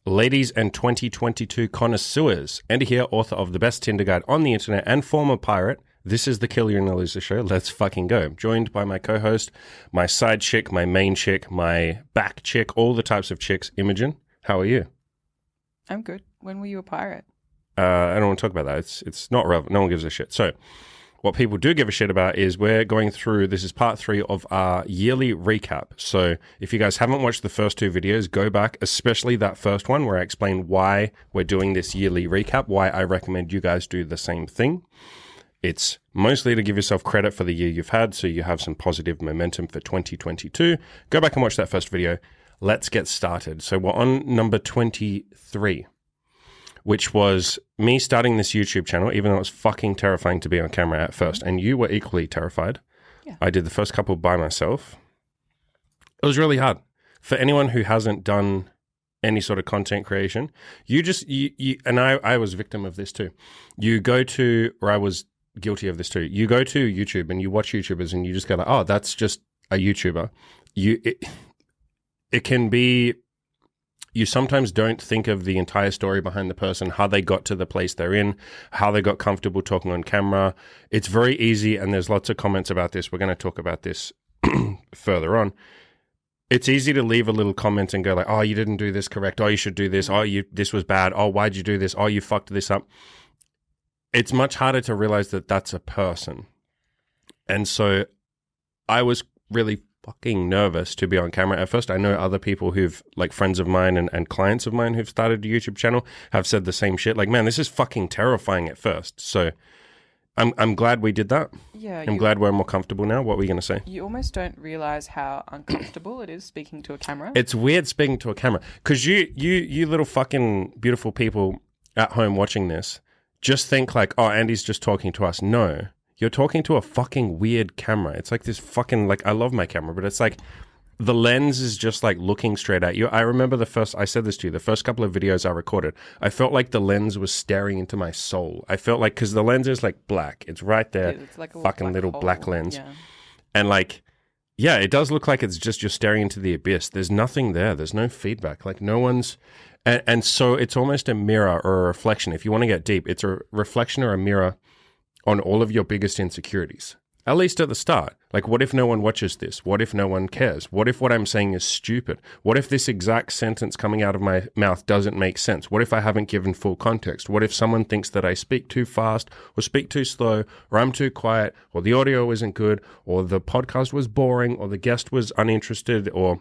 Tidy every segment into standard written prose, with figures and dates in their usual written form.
Ladies and 2022 connoisseurs, Andy here, author of the best Tinder guide on the internet and former pirate. This is the Kill Your and Loser show. Let's fucking go. I'm joined by my co-host, my side chick, my main chick, my back chick, all the types of chicks. Imogen, how are you? I'm good. When were you a pirate? I don't want to talk about that. It's not relevant. No one gives a shit. So what people do give a shit about is we're going through, this is part 3 of our yearly recap. So if you guys haven't watched the first 2 videos, go back, especially that first one where I explain why we're doing this yearly recap, why I recommend you guys do the same thing. It's mostly to give yourself credit for the year you've had so you have some positive momentum for 2022. Go back and watch that first video. Let's get started. So we're on number 23, which was me starting this YouTube channel, even though it was fucking terrifying to be on camera at first. And you were equally terrified. Yeah. I did the first couple by myself. It was really hard. For anyone who hasn't done any sort of content creation, you and I was a victim of this too. You go to, or I was guilty of this too. You go to YouTube and you watch YouTubers and you just go like, oh, that's just a YouTuber. It can be, you sometimes don't think of the entire story behind the person, how they got to the place they're in, how they got comfortable talking on camera. It's very easy, and there's lots of comments about this. We're going to talk about this further on. It's easy to leave a little comment and go like, oh, you didn't do this correct. Oh, you should do this. Oh, this was bad. Oh, why'd you do this? Oh, you fucked this up. It's much harder to realize that that's a person. And so I was really fucking nervous to be on camera at first. I know other people who've, like friends of mine and clients of mine who've started a YouTube channel have said the same shit. Like, man, this is fucking terrifying at first. So I'm glad we did that. Yeah. I'm glad we're more comfortable now. What were you going to say? You almost don't realize how uncomfortable it is speaking to a camera. It's weird speaking to a camera because you little fucking beautiful people at home watching this just think like, oh, Andy's just talking to us. No. You're talking to a fucking weird camera. It's like this fucking, like, I love my camera, but it's like the lens is just like looking straight at you. I remember I said this to you, the first couple of videos I recorded, I felt like the lens was staring into my soul. I felt like, because the lens is like black. It's right there. It's like a fucking little black lens. Yeah. And like, yeah, it does look like it's just you're staring into the abyss. There's nothing there. There's no feedback. Like no one's, and so it's almost a mirror or a reflection. If you want to get deep, it's a reflection or a mirror on all of your biggest insecurities, at least at the start. Like, what if no one watches this? What if no one cares? What if what I'm saying is stupid? What if this exact sentence coming out of my mouth doesn't make sense? What if I haven't given full context? What if someone thinks that I speak too fast or speak too slow, or I'm too quiet, or the audio isn't good, or the podcast was boring, or the guest was uninterested, or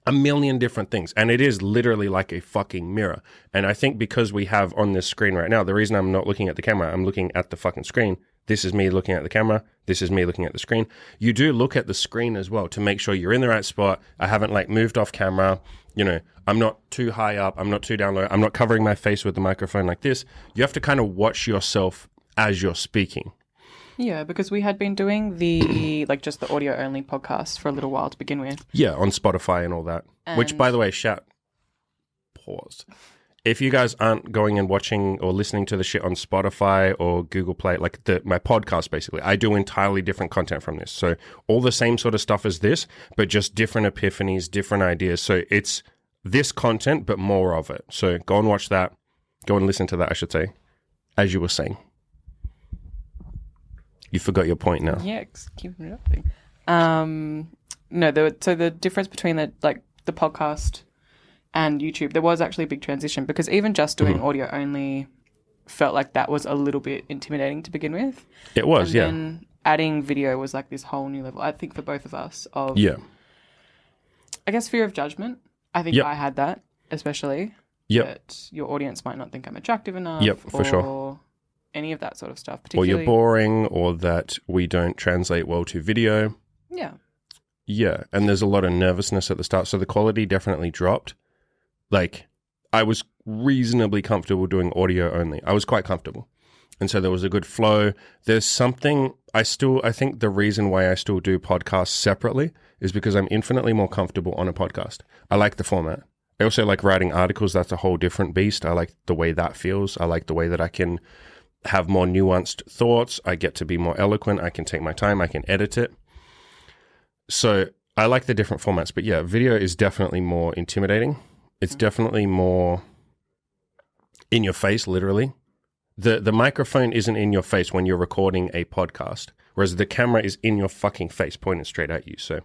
a million different things. And it is literally like a fucking mirror. And I think because we have on this screen right now, the reason I'm not looking at the camera, I'm looking at the fucking screen. This is me looking at the camera. This is me looking at the screen. You do look at the screen as well to make sure you're in the right spot. I haven't like moved off camera. You know, I'm not too high up. I'm not too down low. I'm not covering my face with the microphone like this. You have to kind of watch yourself as you're speaking. Yeah, because we had been doing the, like, just the audio only podcast for a little while to begin with. Yeah, on Spotify and all that. Which, by the way, pause. If you guys aren't going and watching or listening to the shit on Spotify or Google Play, like my podcast, basically, I do entirely different content from this. So all the same sort of stuff as this, but just different epiphanies, different ideas. So it's this content, but more of it. So go and watch that. Go and listen to that, I should say, as you were saying. You forgot your point now. Yeah, keep interrupting. So the difference between the podcast and YouTube, there was actually a big transition because even just doing audio only felt like that was a little bit intimidating to begin with. It was, and then adding video was like this whole new level, I think, for both of us of, I guess, fear of judgment. I think I had that, especially. That your audience might not think I'm attractive enough. For sure. Any of that sort of stuff. Or you're boring, or that we don't translate well to video. Yeah. Yeah, and there's a lot of nervousness at the start, so the quality definitely dropped. Like, I was reasonably comfortable doing audio only. I was quite comfortable. And so there was a good flow. There's something, I think the reason why I still do podcasts separately is because I'm infinitely more comfortable on a podcast. I like the format. I also like writing articles. That's a whole different beast. I like the way that feels. I like the way that I can have more nuanced thoughts. I get to be more eloquent. I can take my time. I can edit it. So I like the different formats. But yeah, video is definitely more intimidating. It's definitely more in your face, literally. The microphone isn't in your face when you're recording a podcast, whereas the camera is in your fucking face, pointing straight at you. So,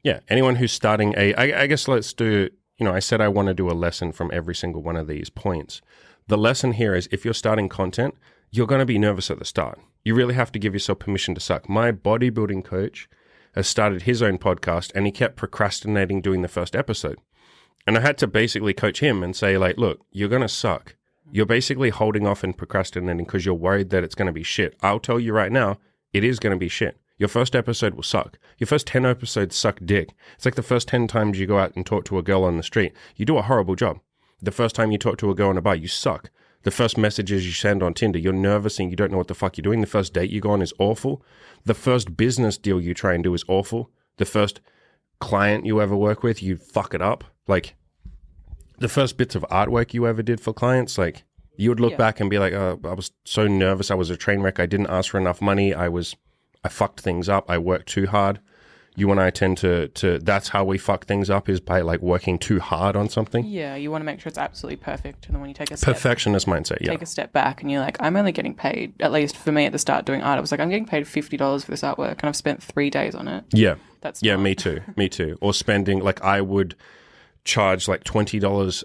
yeah, anyone who's starting I guess let's do, I said I want to do a lesson from every single one of these points. The lesson here is if you're starting content, you're going to be nervous at the start. You really have to give yourself permission to suck. My bodybuilding coach has started his own podcast and he kept procrastinating doing the first episode. And I had to basically coach him and say, like, look, you're going to suck. You're basically holding off and procrastinating because you're worried that it's going to be shit. I'll tell you right now, it is going to be shit. Your first episode will suck. Your first 10 episodes suck dick. It's like the first 10 times you go out and talk to a girl on the street, you do a horrible job. The first time you talk to a girl in a bar, you suck. The first messages you send on Tinder, you're nervous and you don't know what the fuck you're doing. The first date you go on is awful. The first business deal you try and do is awful. The first client you ever work with, you fuck it up. Like, the first bits of artwork you ever did for clients, like, you would look back and be like, oh, I was so nervous. I was a train wreck. I didn't ask for enough money. I fucked things up. I worked too hard. You and I tend to that's how we fuck things up, is by like working too hard on something. Yeah, you want to make sure it's absolutely perfect. And then when you take a perfectionist mindset, take a step back and you're like, I'm only getting paid, at least for me at the start doing art, it was like, I'm getting paid $50 for this artwork and I've spent 3 days on it. Yeah. That's yeah, me too. Me too. Or spending, like, I would charge like $20.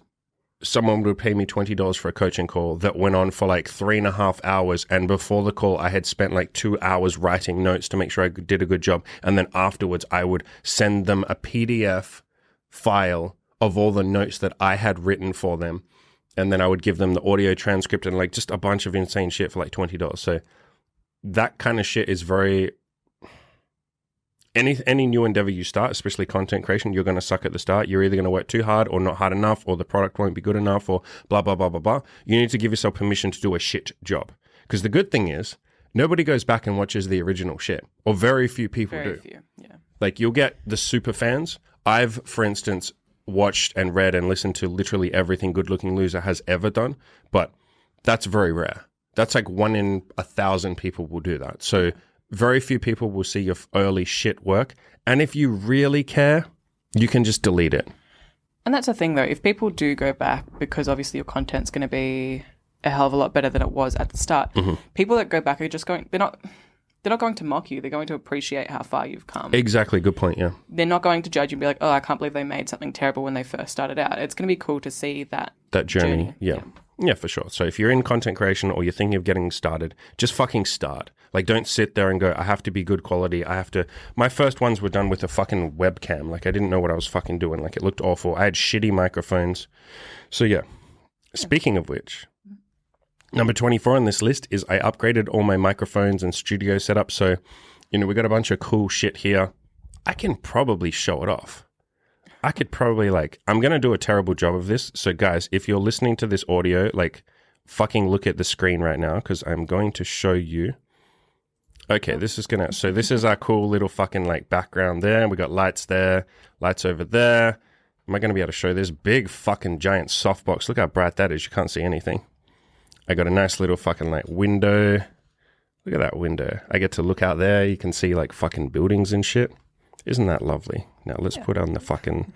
Someone would pay me $20 for a coaching call that went on for like 3.5 hours. And before the call, I had spent like 2 hours writing notes to make sure I did a good job. And then afterwards, I would send them a PDF file of all the notes that I had written for them. And then I would give them the audio transcript and like just a bunch of insane shit for like $20. So that kind of shit is very... Any new endeavor you start, especially content creation, you're going to suck at the start. You're either going to work too hard or not hard enough, or the product won't be good enough, or blah, blah, blah, blah, blah. You need to give yourself permission to do a shit job. Because the good thing is, nobody goes back and watches the original shit, or very few people do. Very few, yeah. Like, you'll get the super fans. I've, for instance, watched and read and listened to literally everything Good Looking Loser has ever done, but that's very rare. That's like 1 in 1,000 people will do that. So very few people will see your early shit work. And if you really care, you can just delete it. And that's the thing, though. If people do go back, because obviously your content's going to be a hell of a lot better than it was at the start, people that go back are just going, they're not going to mock you. They're going to appreciate how far you've come. Exactly. Good point, yeah. They're not going to judge you and be like, oh, I can't believe they made something terrible when they first started out. It's going to be cool to see that journey. Yeah. Yeah, for sure. So if you're in content creation or you're thinking of getting started, just fucking start. Like, don't sit there and go, I have to be good quality. My first ones were done with a fucking webcam. Like, I didn't know what I was fucking doing. Like, it looked awful. I had shitty microphones. So yeah. Speaking of which, number 24 on this list is I upgraded all my microphones and studio setup. So, we got a bunch of cool shit here. I can probably show it off. I could probably I'm going to do a terrible job of this. So guys, if you're listening to this audio, fucking look at the screen right now, because I'm going to show you. Okay, this is our cool little fucking background there. We got lights there, lights over there. Am I going to be able to show this big fucking giant softbox? Look how bright that is. You can't see anything. I got a nice little fucking window. Look at that window. I get to look out there. You can see fucking buildings and shit. Isn't that lovely? Now let's put on the fucking...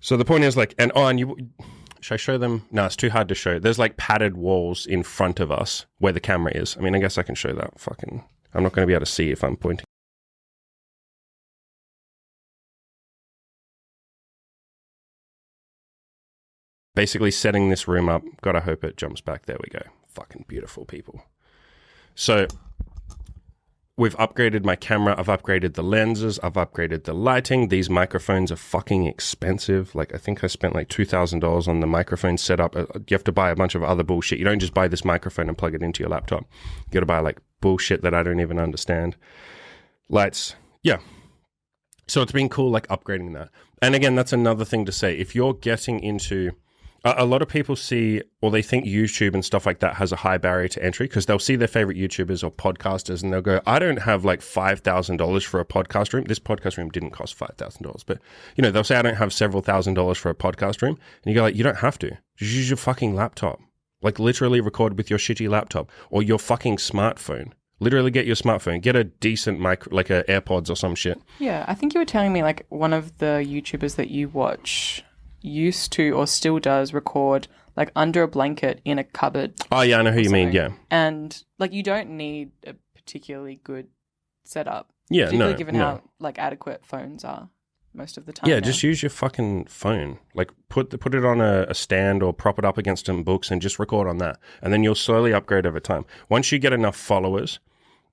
So the point is should I show them? No, it's too hard to show. There's padded walls in front of us where the camera is. I mean, I guess I can show that fucking... I'm not going to be able to see if I'm pointing. Basically setting this room up. Gotta hope it jumps back. There we go. Fucking beautiful, people. So we've upgraded my camera. I've upgraded the lenses. I've upgraded the lighting. These microphones are fucking expensive. I think I spent $2,000 on the microphone setup. You have to buy a bunch of other bullshit. You don't just buy this microphone and plug it into your laptop. You got to buy bullshit that I don't even understand. Lights. Yeah. So it's been cool upgrading that. And again, that's another thing to say. If you're getting into... A lot of people see, or they think YouTube and stuff like that has a high barrier to entry, because they'll see their favorite YouTubers or podcasters and they'll go, I don't have $5,000 for a podcast room. This podcast room didn't cost $5,000, but they'll say I don't have several $1,000s for a podcast room. And you go you don't have to. Just use your fucking laptop. Literally record with your shitty laptop or your fucking smartphone. Literally get your smartphone. Get a decent mic, a AirPods or some shit. Yeah, I think you were telling me one of the YouTubers that you watch... used to or still does record like under a blanket in a cupboard. Oh yeah, I know who you mean. Yeah, and like you don't need a particularly good setup. Yeah, particularly given how like adequate phones are most of the time. Yeah, now. Just use your fucking phone. Like put it on a stand or prop it up against some books and just record on that, and then you'll slowly upgrade over time. Once you get enough followers.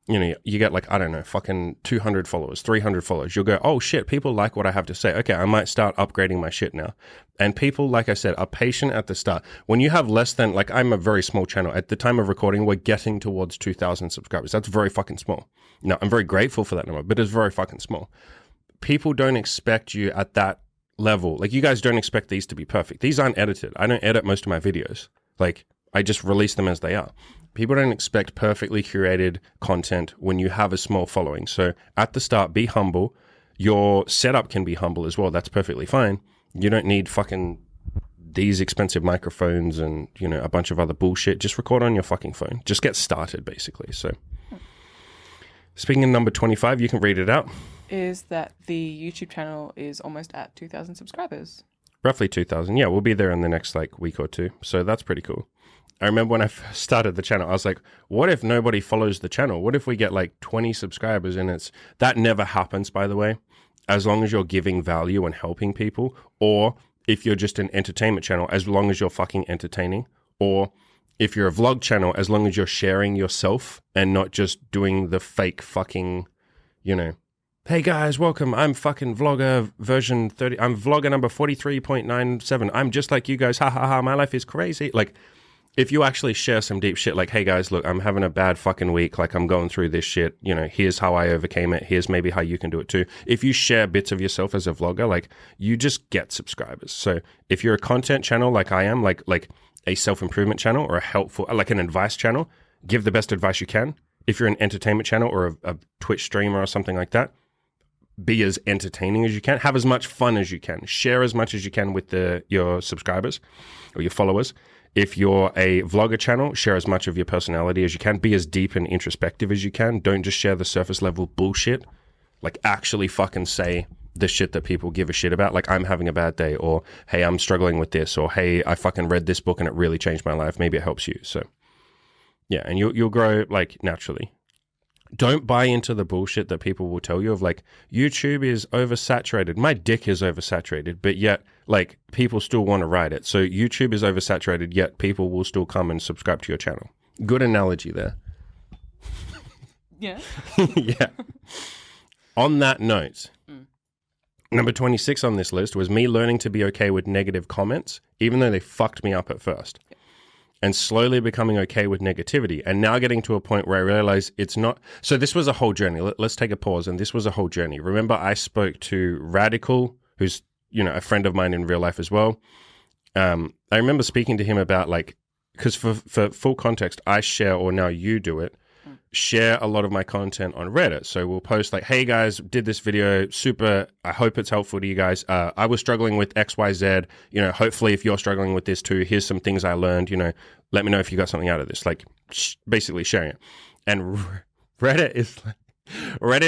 You know, you get like, I don't know, fucking 200 followers, 300 followers. You'll go, oh shit, people like what I have to say. Okay, I might start upgrading my shit now. And people, like I said, are patient at the start. When you have less than, like I'm a very small channel. At the time of recording, we're getting towards 2,000 subscribers. That's very fucking small. Now, I'm very grateful for that number, but it's very fucking small. People don't expect you at that level. Like you guys don't expect these to be perfect. These aren't edited. I don't edit most of my videos. Like I just release them as they are. People don't expect perfectly curated content when you have a small following. So at the start, be humble. Your setup can be humble as well. That's perfectly fine. You don't need fucking these expensive microphones and, you know, a bunch of other bullshit. Just record on your fucking phone. Just get started, basically. So speaking of number 25, you can read it out. Is that the YouTube channel is almost at 2,000 subscribers. Roughly 2,000. Yeah, we'll be there in the next like week or two. So that's pretty cool. I remember when I first started the channel, I was like, what if nobody follows the channel? What if we get like 20 subscribers? And that never happens, by the way, as long as you're giving value and helping people, or if you're just an entertainment channel, as long as you're fucking entertaining, or if you're a vlog channel, as long as you're sharing yourself and not just doing the fake fucking, you know, hey guys, welcome. I'm fucking vlogger version 30. I'm vlogger number 43.97. I'm just like you guys. Ha ha ha. My life is crazy. Like, if you actually share some deep shit, like, hey guys, look, I'm having a bad fucking week. Like, I'm going through this shit. You know, here's how I overcame it. Here's maybe how you can do it too. If you share bits of yourself as a vlogger, like, you just get subscribers. So if you're a content channel like I am, like a self-improvement channel or a helpful, like an advice channel, give the best advice you can. If you're an entertainment channel or a Twitch streamer or something like that, be as entertaining as you can. Have as much fun as you can. Share as much as you can with your subscribers or your followers. If you're a vlogger channel, share as much of your personality as you can. Be as deep and introspective as you can. Don't just share the surface level bullshit. Like actually fucking say the shit that people give a shit about. Like I'm having a bad day, or hey, I'm struggling with this, or hey, I fucking read this book and it really changed my life. Maybe it helps you. So yeah, and you'll grow like naturally. Don't buy into the bullshit that people will tell you of like, YouTube is oversaturated. My dick is oversaturated, but yet like people still want to ride it. So YouTube is oversaturated, yet people will still come and subscribe to your channel. Good analogy there. Yeah. Yeah. On that note, number 26 on this list was me learning to be okay with negative comments, even though they fucked me up at first. And slowly becoming okay with negativity, and now getting to a point where I realize it's not. So this was a whole journey. Let's take a pause. And this was a whole journey. Remember, I spoke to Radical, who's, you know, a friend of mine in real life as well. I remember speaking to him about like, because for full context, I share, or now you do it, share a lot of my content on Reddit. So we'll post like, hey guys, did this video, super, I hope it's helpful to you guys. I was struggling with XYZ, you know, hopefully if you're struggling with this too, here's some things I learned, you know, let me know if you got something out of this, like basically sharing it. And Reddit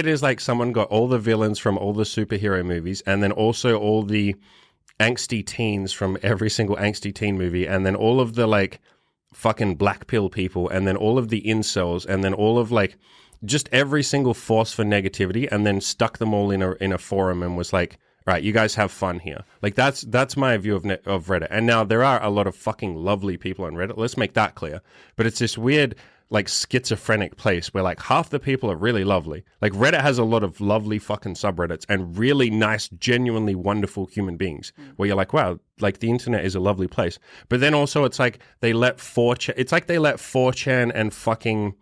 is like someone got all the villains from all the superhero movies, and then also all the angsty teens from every single angsty teen movie, and then all of the like fucking black pill people, and then all of the incels, and then all of like just every single force for negativity, and then stuck them all in a forum and was like, all right, you guys have fun here. Like that's my view of Reddit. And now there are a lot of fucking lovely people on Reddit. Let's make that clear. But it's this weird like schizophrenic place where like half the people are really lovely. Like Reddit has a lot of lovely fucking subreddits and really nice, genuinely wonderful human beings where you're like, wow, like the internet is a lovely place. But then also it's like they let 4chan, it's like they let 4chan and fucking,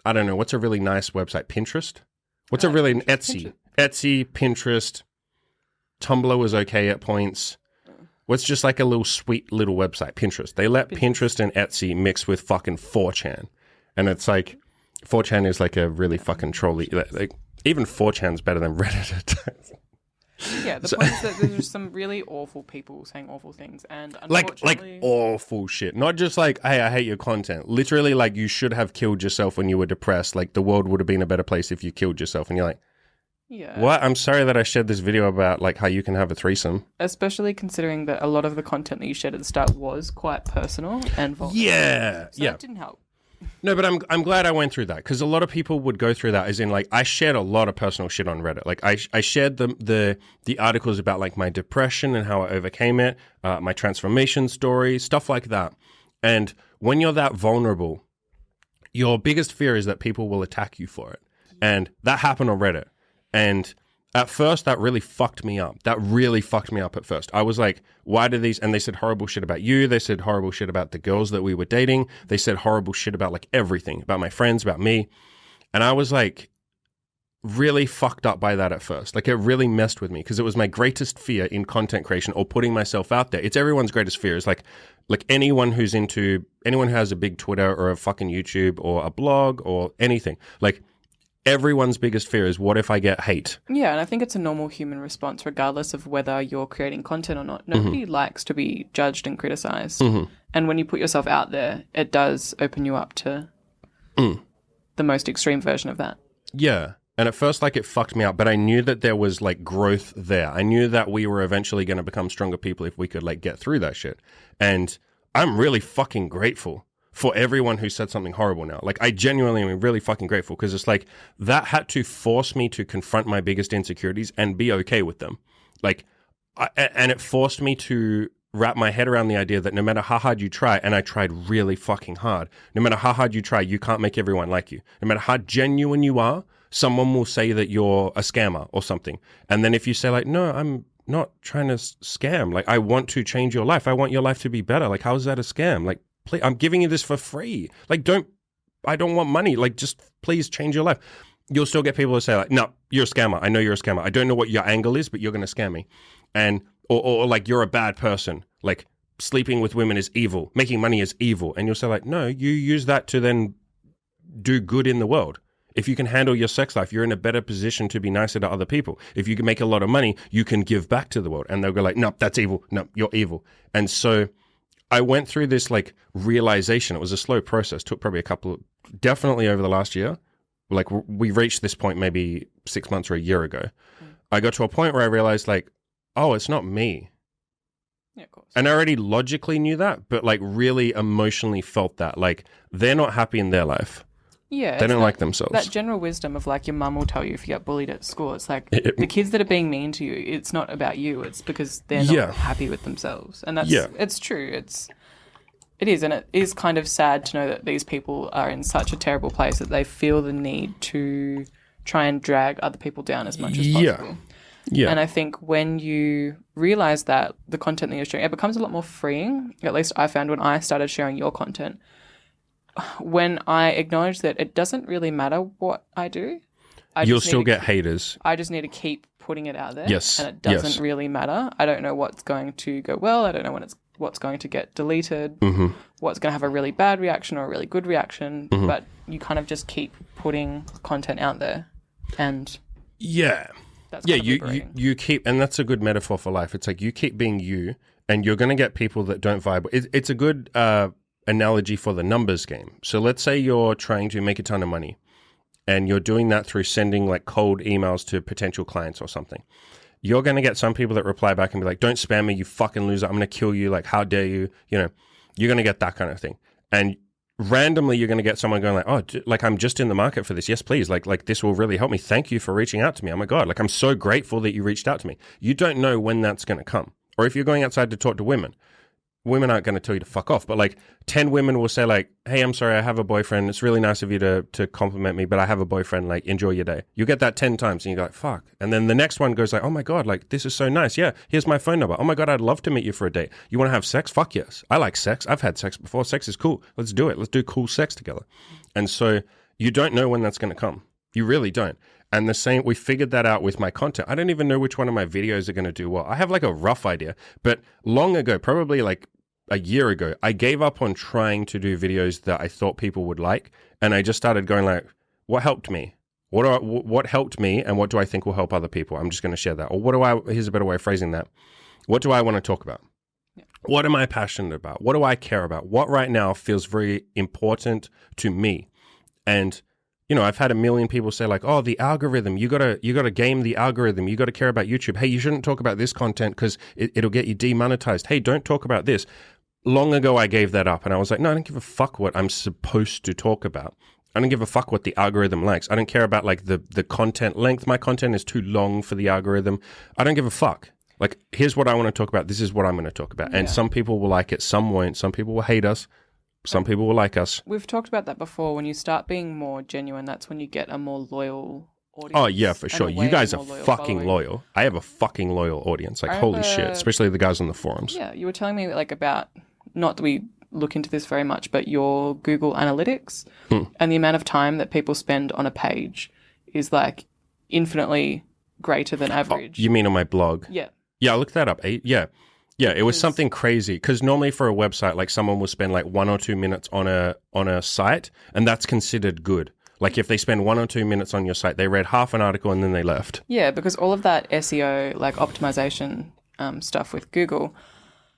I don't know, what's a really nice website? Pinterest? What's a really, Etsy, Pinterest, Tumblr was okay at points. What's just like a little sweet little website? Pinterest. They let Pinterest and Etsy mix with fucking 4chan. And it's like, 4chan is like a really fucking trolly. Like, even 4chan's better than Reddit at times. Yeah, the point is that there's some really awful people saying awful things, and unfortunately... Like awful shit. Not just like, hey, I hate your content. Literally, like, you should have killed yourself when you were depressed. Like, the world would have been a better place if you killed yourself. And you're like, Yeah. What? I'm sorry that I shared this video about like how you can have a threesome. Especially considering that a lot of the content that you shared at the start was quite personal and vulnerable. Yeah. So that didn't help. No, but I'm glad I went through that, because a lot of people would go through that, as in like I shared a lot of personal shit on Reddit. Like I shared the articles about like my depression and how I overcame it, my transformation story, stuff like that. And when you're that vulnerable, your biggest fear is that people will attack you for it. And that happened on Reddit. And at first, that really fucked me up. That really fucked me up at first. I was like, why do these? And they said horrible shit about you. They said horrible shit about the girls that we were dating. They said horrible shit about like everything, about my friends, about me. And I was like really fucked up by that at first. Like it really messed with me, because it was my greatest fear in content creation or putting myself out there. It's everyone's greatest fear. It's like anyone who has a big Twitter or a fucking YouTube or a blog or anything, like everyone's biggest fear is, what if I get hate? Yeah, and I think it's a normal human response, regardless of whether you're creating content or not. Nobody likes to be judged and criticized. And when you put yourself out there, it does open you up to the most extreme version of that. Yeah. And at first, like, it fucked me up, but I knew that there was like growth there. I knew that we were eventually going to become stronger people if we could like get through that shit. And I'm really fucking grateful for everyone who said something horrible now. Like, I genuinely am really fucking grateful, because it's like that had to force me to confront my biggest insecurities and be okay with them. Like, and it forced me to wrap my head around the idea that no matter how hard you try, and I tried really fucking hard, no matter how hard you try, you can't make everyone like you. No matter how genuine you are, someone will say that you're a scammer or something. And then if you say like, no, I'm not trying to scam. Like, I want to change your life. I want your life to be better. Like, how is that a scam? Like, please, I'm giving you this for free. Like, I don't want money. Like, just please change your life. You'll still get people to say like, no, you're a scammer. I know you're a scammer. I don't know what your angle is, but you're going to scam me. And, or like, you're a bad person. Like, sleeping with women is evil. Making money is evil. And you'll say like, no, you use that to then do good in the world. If you can handle your sex life, you're in a better position to be nicer to other people. If you can make a lot of money, you can give back to the world. And they'll go like, no, that's evil. No, you're evil. And so I went through this like realization. It was a slow process. Took probably definitely over the last year. Like, we reached this point maybe 6 months or a year ago. I got to a point where I realized like, oh, it's not me. Yeah, of course. And I already logically knew that, but like really emotionally felt that. Like, they're not happy in their life. Yeah. They don't like themselves. That general wisdom of like, your mum will tell you if you get bullied at school. It's like the kids that are being mean to you, it's not about you. It's because they're not happy with themselves. And that's, it's true. It is. And it is kind of sad to know that these people are in such a terrible place that they feel the need to try and drag other people down as much as possible. Yeah. And I think when you realize that the content that you're sharing, it becomes a lot more freeing. At least I found when I started sharing your content. When I acknowledge that it doesn't really matter what I do. You'll still get haters. I just need to keep putting it out there. Yes. And it doesn't really matter. I don't know what's going to go well. I don't know what's going to get deleted. What's going to have a really bad reaction or a really good reaction. But you kind of just keep putting content out there. And that's kind of you keep, and that's a good metaphor for life. It's like you keep being you, and you're going to get people that don't vibe. It's a good analogy for the numbers game. So let's say you're trying to make a ton of money, and you're doing that through sending like cold emails to potential clients or something. You're going to get some people that reply back and be like, don't spam me, you fucking loser. I'm going to kill you. Like, how dare you? You know, you're going to get that kind of thing. And randomly, you're going to get someone going like, oh, like, I'm just in the market for this. Yes, please. Like this will really help me. Thank you for reaching out to me. Oh my God. Like, I'm so grateful that you reached out to me. You don't know when that's going to come. Or if you're going outside to talk to women aren't going to tell you to fuck off, but like 10 women will say like, hey, I'm sorry, I have a boyfriend. It's really nice of you to compliment me, but I have a boyfriend. Like, enjoy your day. You get that 10 times and you go like, fuck. And then the next one goes like, oh my God, like, this is so nice. Yeah, here's my phone number. Oh my God, I'd love to meet you for a date. You want to have sex? Fuck yes. I like sex. I've had sex before. Sex is cool. Let's do it. Let's do cool sex together. And so you don't know when that's going to come. You really don't. And the same, we figured that out with my content. I don't even know which one of my videos are going to do well. I have like a rough idea, but long ago, probably like a year ago, I gave up on trying to do videos that I thought people would like. And I just started going like, what helped me? What helped me, and what do I think will help other people? I'm just going to share that. Or here's a better way of phrasing that. What do I want to talk about? What am I passionate about? What do I care about? What right now feels very important to me? And you know, I've had a million people say like, oh, the algorithm, you gotta game the algorithm. You gotta care about YouTube. Hey, you shouldn't talk about this content because it'll get you demonetized. Hey, don't talk about this. Long ago, I gave that up and I was like, no, I don't give a fuck what I'm supposed to talk about. I don't give a fuck what the algorithm likes. I don't care about like the content length. My content is too long for the algorithm. I don't give a fuck. Like, here's what I want to talk about. This is what I'm going to talk about. And some people will like it. Some won't. Some people will hate us. Some people will like us. We've talked about that before. When you start being more genuine, that's when you get a more loyal audience. Oh, yeah, for sure. You guys are fucking loyal. I have a fucking loyal audience. Like, holy shit. Especially the guys on the forums. Yeah, you were telling me like about, not that we look into this very much, but your Google Analytics and the amount of time that people spend on a page is like infinitely greater than average. Oh, you mean on my blog? Yeah. Yeah, I looked that up. Yeah, it was something crazy because normally for a website, like someone will spend like 1 or 2 minutes on a site, and that's considered good. Like if they spend 1 or 2 minutes on your site, they read half an article and then they left. Yeah, because all of that SEO, like optimization stuff with Google,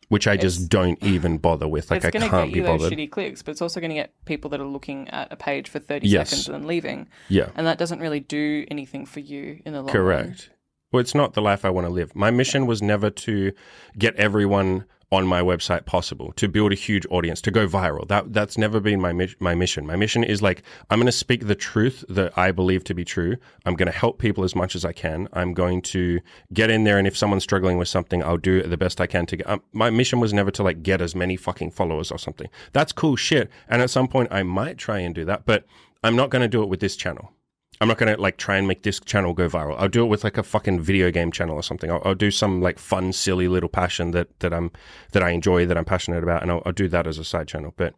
which I just don't even bother with. Like I can't be bothered. It's going to get you those shitty clicks, but it's also going to get people that are looking at a page for 30 seconds and then leaving. Yeah, and that doesn't really do anything for you in the long run. Correct. Well, it's not the life I want to live. My mission was never to get everyone on my website possible, to build a huge audience, to go viral. That's never been my mission. My mission is like, I'm going to speak the truth that I believe to be true. I'm going to help people as much as I can. I'm going to get in there, and if someone's struggling with something, I'll do the best I can to get. My mission was never to like get as many fucking followers or something. That's cool shit. And at some point, I might try and do that, but I'm not going to do it with this channel. I'm not going to like try and make this channel go viral. I'll do it with like a fucking video game channel or something. I'll do some like fun, silly little passion that I enjoy, that I'm passionate about, and I'll do that as a side channel. But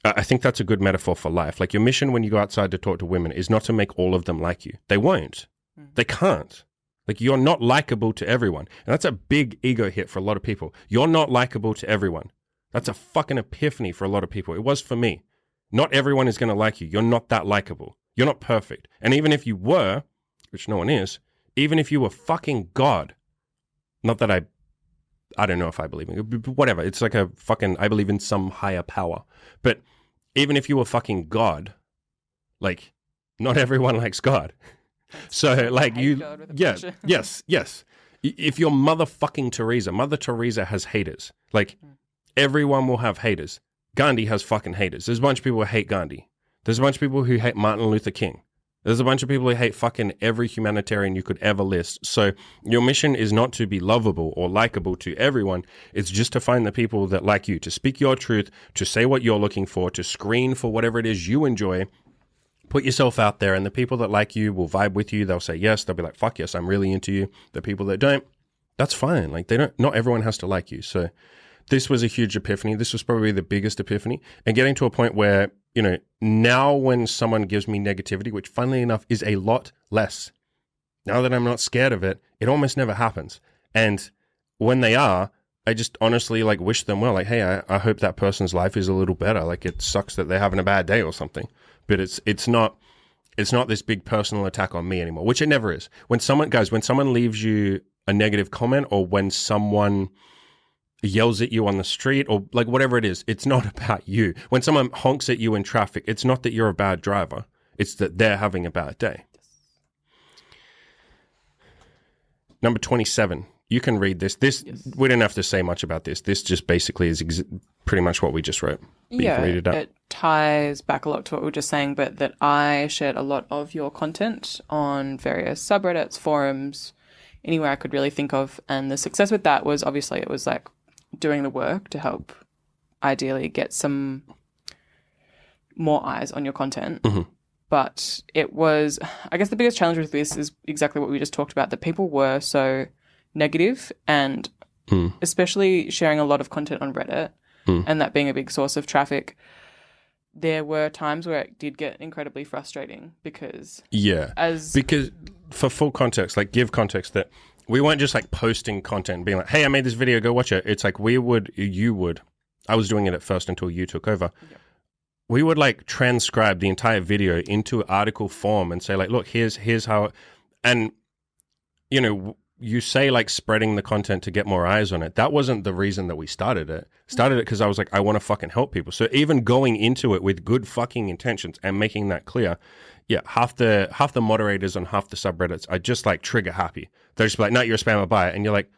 I think that's a good metaphor for life. Like your mission when you go outside to talk to women is not to make all of them like you. They won't. They can't. Like you're not likable to everyone. And that's a big ego hit for a lot of people. You're not likable to everyone. That's a fucking epiphany for a lot of people. It was for me. Not everyone is going to like you. You're not that likable. You're not perfect. And even if you were, which no one is, even if you were fucking God, not that I don't know if I believe in it, but whatever. It's like a fucking, I believe in some higher power. But even if you were fucking God, like not everyone likes God. So like yes. If you're motherfucking Teresa, Mother Teresa has haters. Like everyone will have haters. Gandhi has fucking haters. There's a bunch of people who hate Gandhi. There's a bunch of people who hate Martin Luther King. There's a bunch of people who hate fucking every humanitarian you could ever list. So your mission is not to be lovable or likable to everyone. It's just to find the people that like you, to speak your truth, to say what you're looking for, to screen for whatever it is you enjoy. Put yourself out there, and the people that like you will vibe with you. They'll say yes. They'll be like, fuck yes, I'm really into you. The people that don't, that's fine. Like not everyone has to like you. So this was a huge epiphany. This was probably the biggest epiphany. And getting to a point where, you know, now when someone gives me negativity, which funnily enough is a lot less, now that I'm not scared of it, it almost never happens. And when they are, I just honestly like wish them well. Like, hey, I hope that person's life is a little better. Like it sucks that they're having a bad day or something. But it's not this big personal attack on me anymore, which it never is. When someone leaves you a negative comment, or when someone yells at you on the street, or like whatever it is, it's not about you. When someone honks at you in traffic, it's not that you're a bad driver. It's that they're having a bad day. Number 27. You can read this. We don't have to say much about this. This just basically is pretty much what we just wrote. But you can read it ties back a lot to what we were just saying, but that I shared a lot of your content on various subreddits, forums, anywhere I could really think of. And the success with that was obviously it was like doing the work to help ideally get some more eyes on your content. Mm-hmm. But it was, I guess the biggest challenge with this is exactly what we just talked about, that people were so negative, and especially sharing a lot of content on Reddit and that being a big source of traffic, there were times where it did get incredibly frustrating because... Yeah, because for full context, like give context that we weren't just like posting content and being like, hey, I made this video, go watch it. It's like you would, I was doing it at first until you took over. Yep. We would like transcribe the entire video into article form and say like, look, here's how, and you know, you say like spreading the content to get more eyes on it. That wasn't the reason that we started it. Started it because I was like, I want to fucking help people. So even going into it with good fucking intentions and making that clear, half the moderators on half the subreddits are just like trigger happy. They're just like, no, you're a spammer, buy it. And you're like,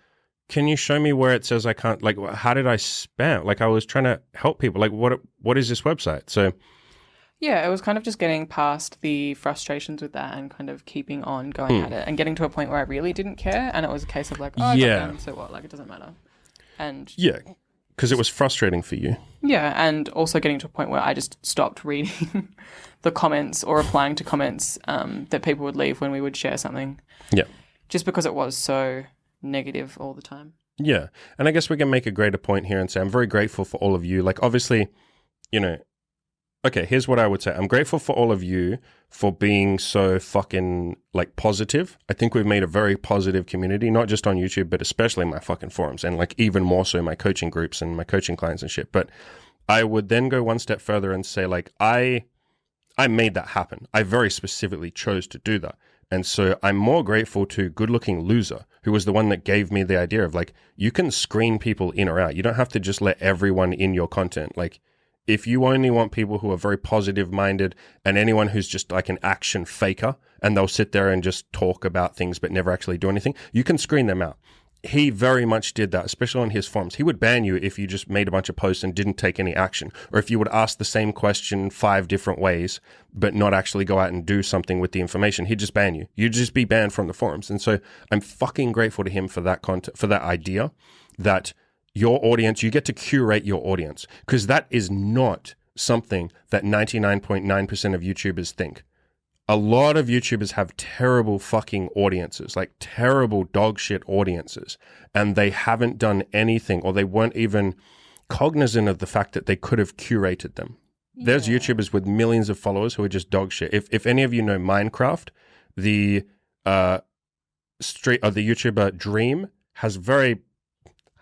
can you show me where it says I can't, like, how did I spam? Like, I was trying to help people. Like, what is this website? So yeah, it was kind of just getting past the frustrations with that and kind of keeping on going at it and getting to a point where I really didn't care. And it was a case of like, oh, I got them, so what? Like, it doesn't matter. And yeah, because it was frustrating for you. Yeah, and also getting to a point where I just stopped reading the comments or replying to comments that people would leave when we would share something. Yeah. Just because it was so negative all the time. Yeah. And I guess we can make a greater point here and say I'm very grateful for all of you. Like, obviously, you know, okay, here's what I would say. I'm grateful for all of you for being so fucking, like, positive. I think we've made a very positive community, not just on YouTube, but especially my fucking forums and, like, even more so my coaching groups and my coaching clients and shit. But I would then go one step further and say, like, I made that happen. I very specifically chose to do that. And so I'm more grateful to Good Looking Loser, who was the one that gave me the idea of, like, you can screen people in or out. You don't have to just let everyone in your content. Like, if you only want people who are very positive minded and anyone who's just like an action faker and they'll sit there and just talk about things but never actually do anything, you can screen them out. He very much did that, especially on his forums. He would ban you if you just made a bunch of posts and didn't take any action, or if you would ask the same question 5 different ways but not actually go out and do something with the information. He'd just ban you. You'd just be banned from the forums. And so I'm fucking grateful to him for that content, for that idea that your audience, you get to curate your audience, because that is not something that 99.9% of YouTubers think. A lot of YouTubers have terrible fucking audiences, like terrible dog shit audiences, and they haven't done anything, or they weren't even cognizant of the fact that they could have curated them. Yeah. There's YouTubers with millions of followers who are just dog shit. If any of you know Minecraft, the YouTuber Dream has very...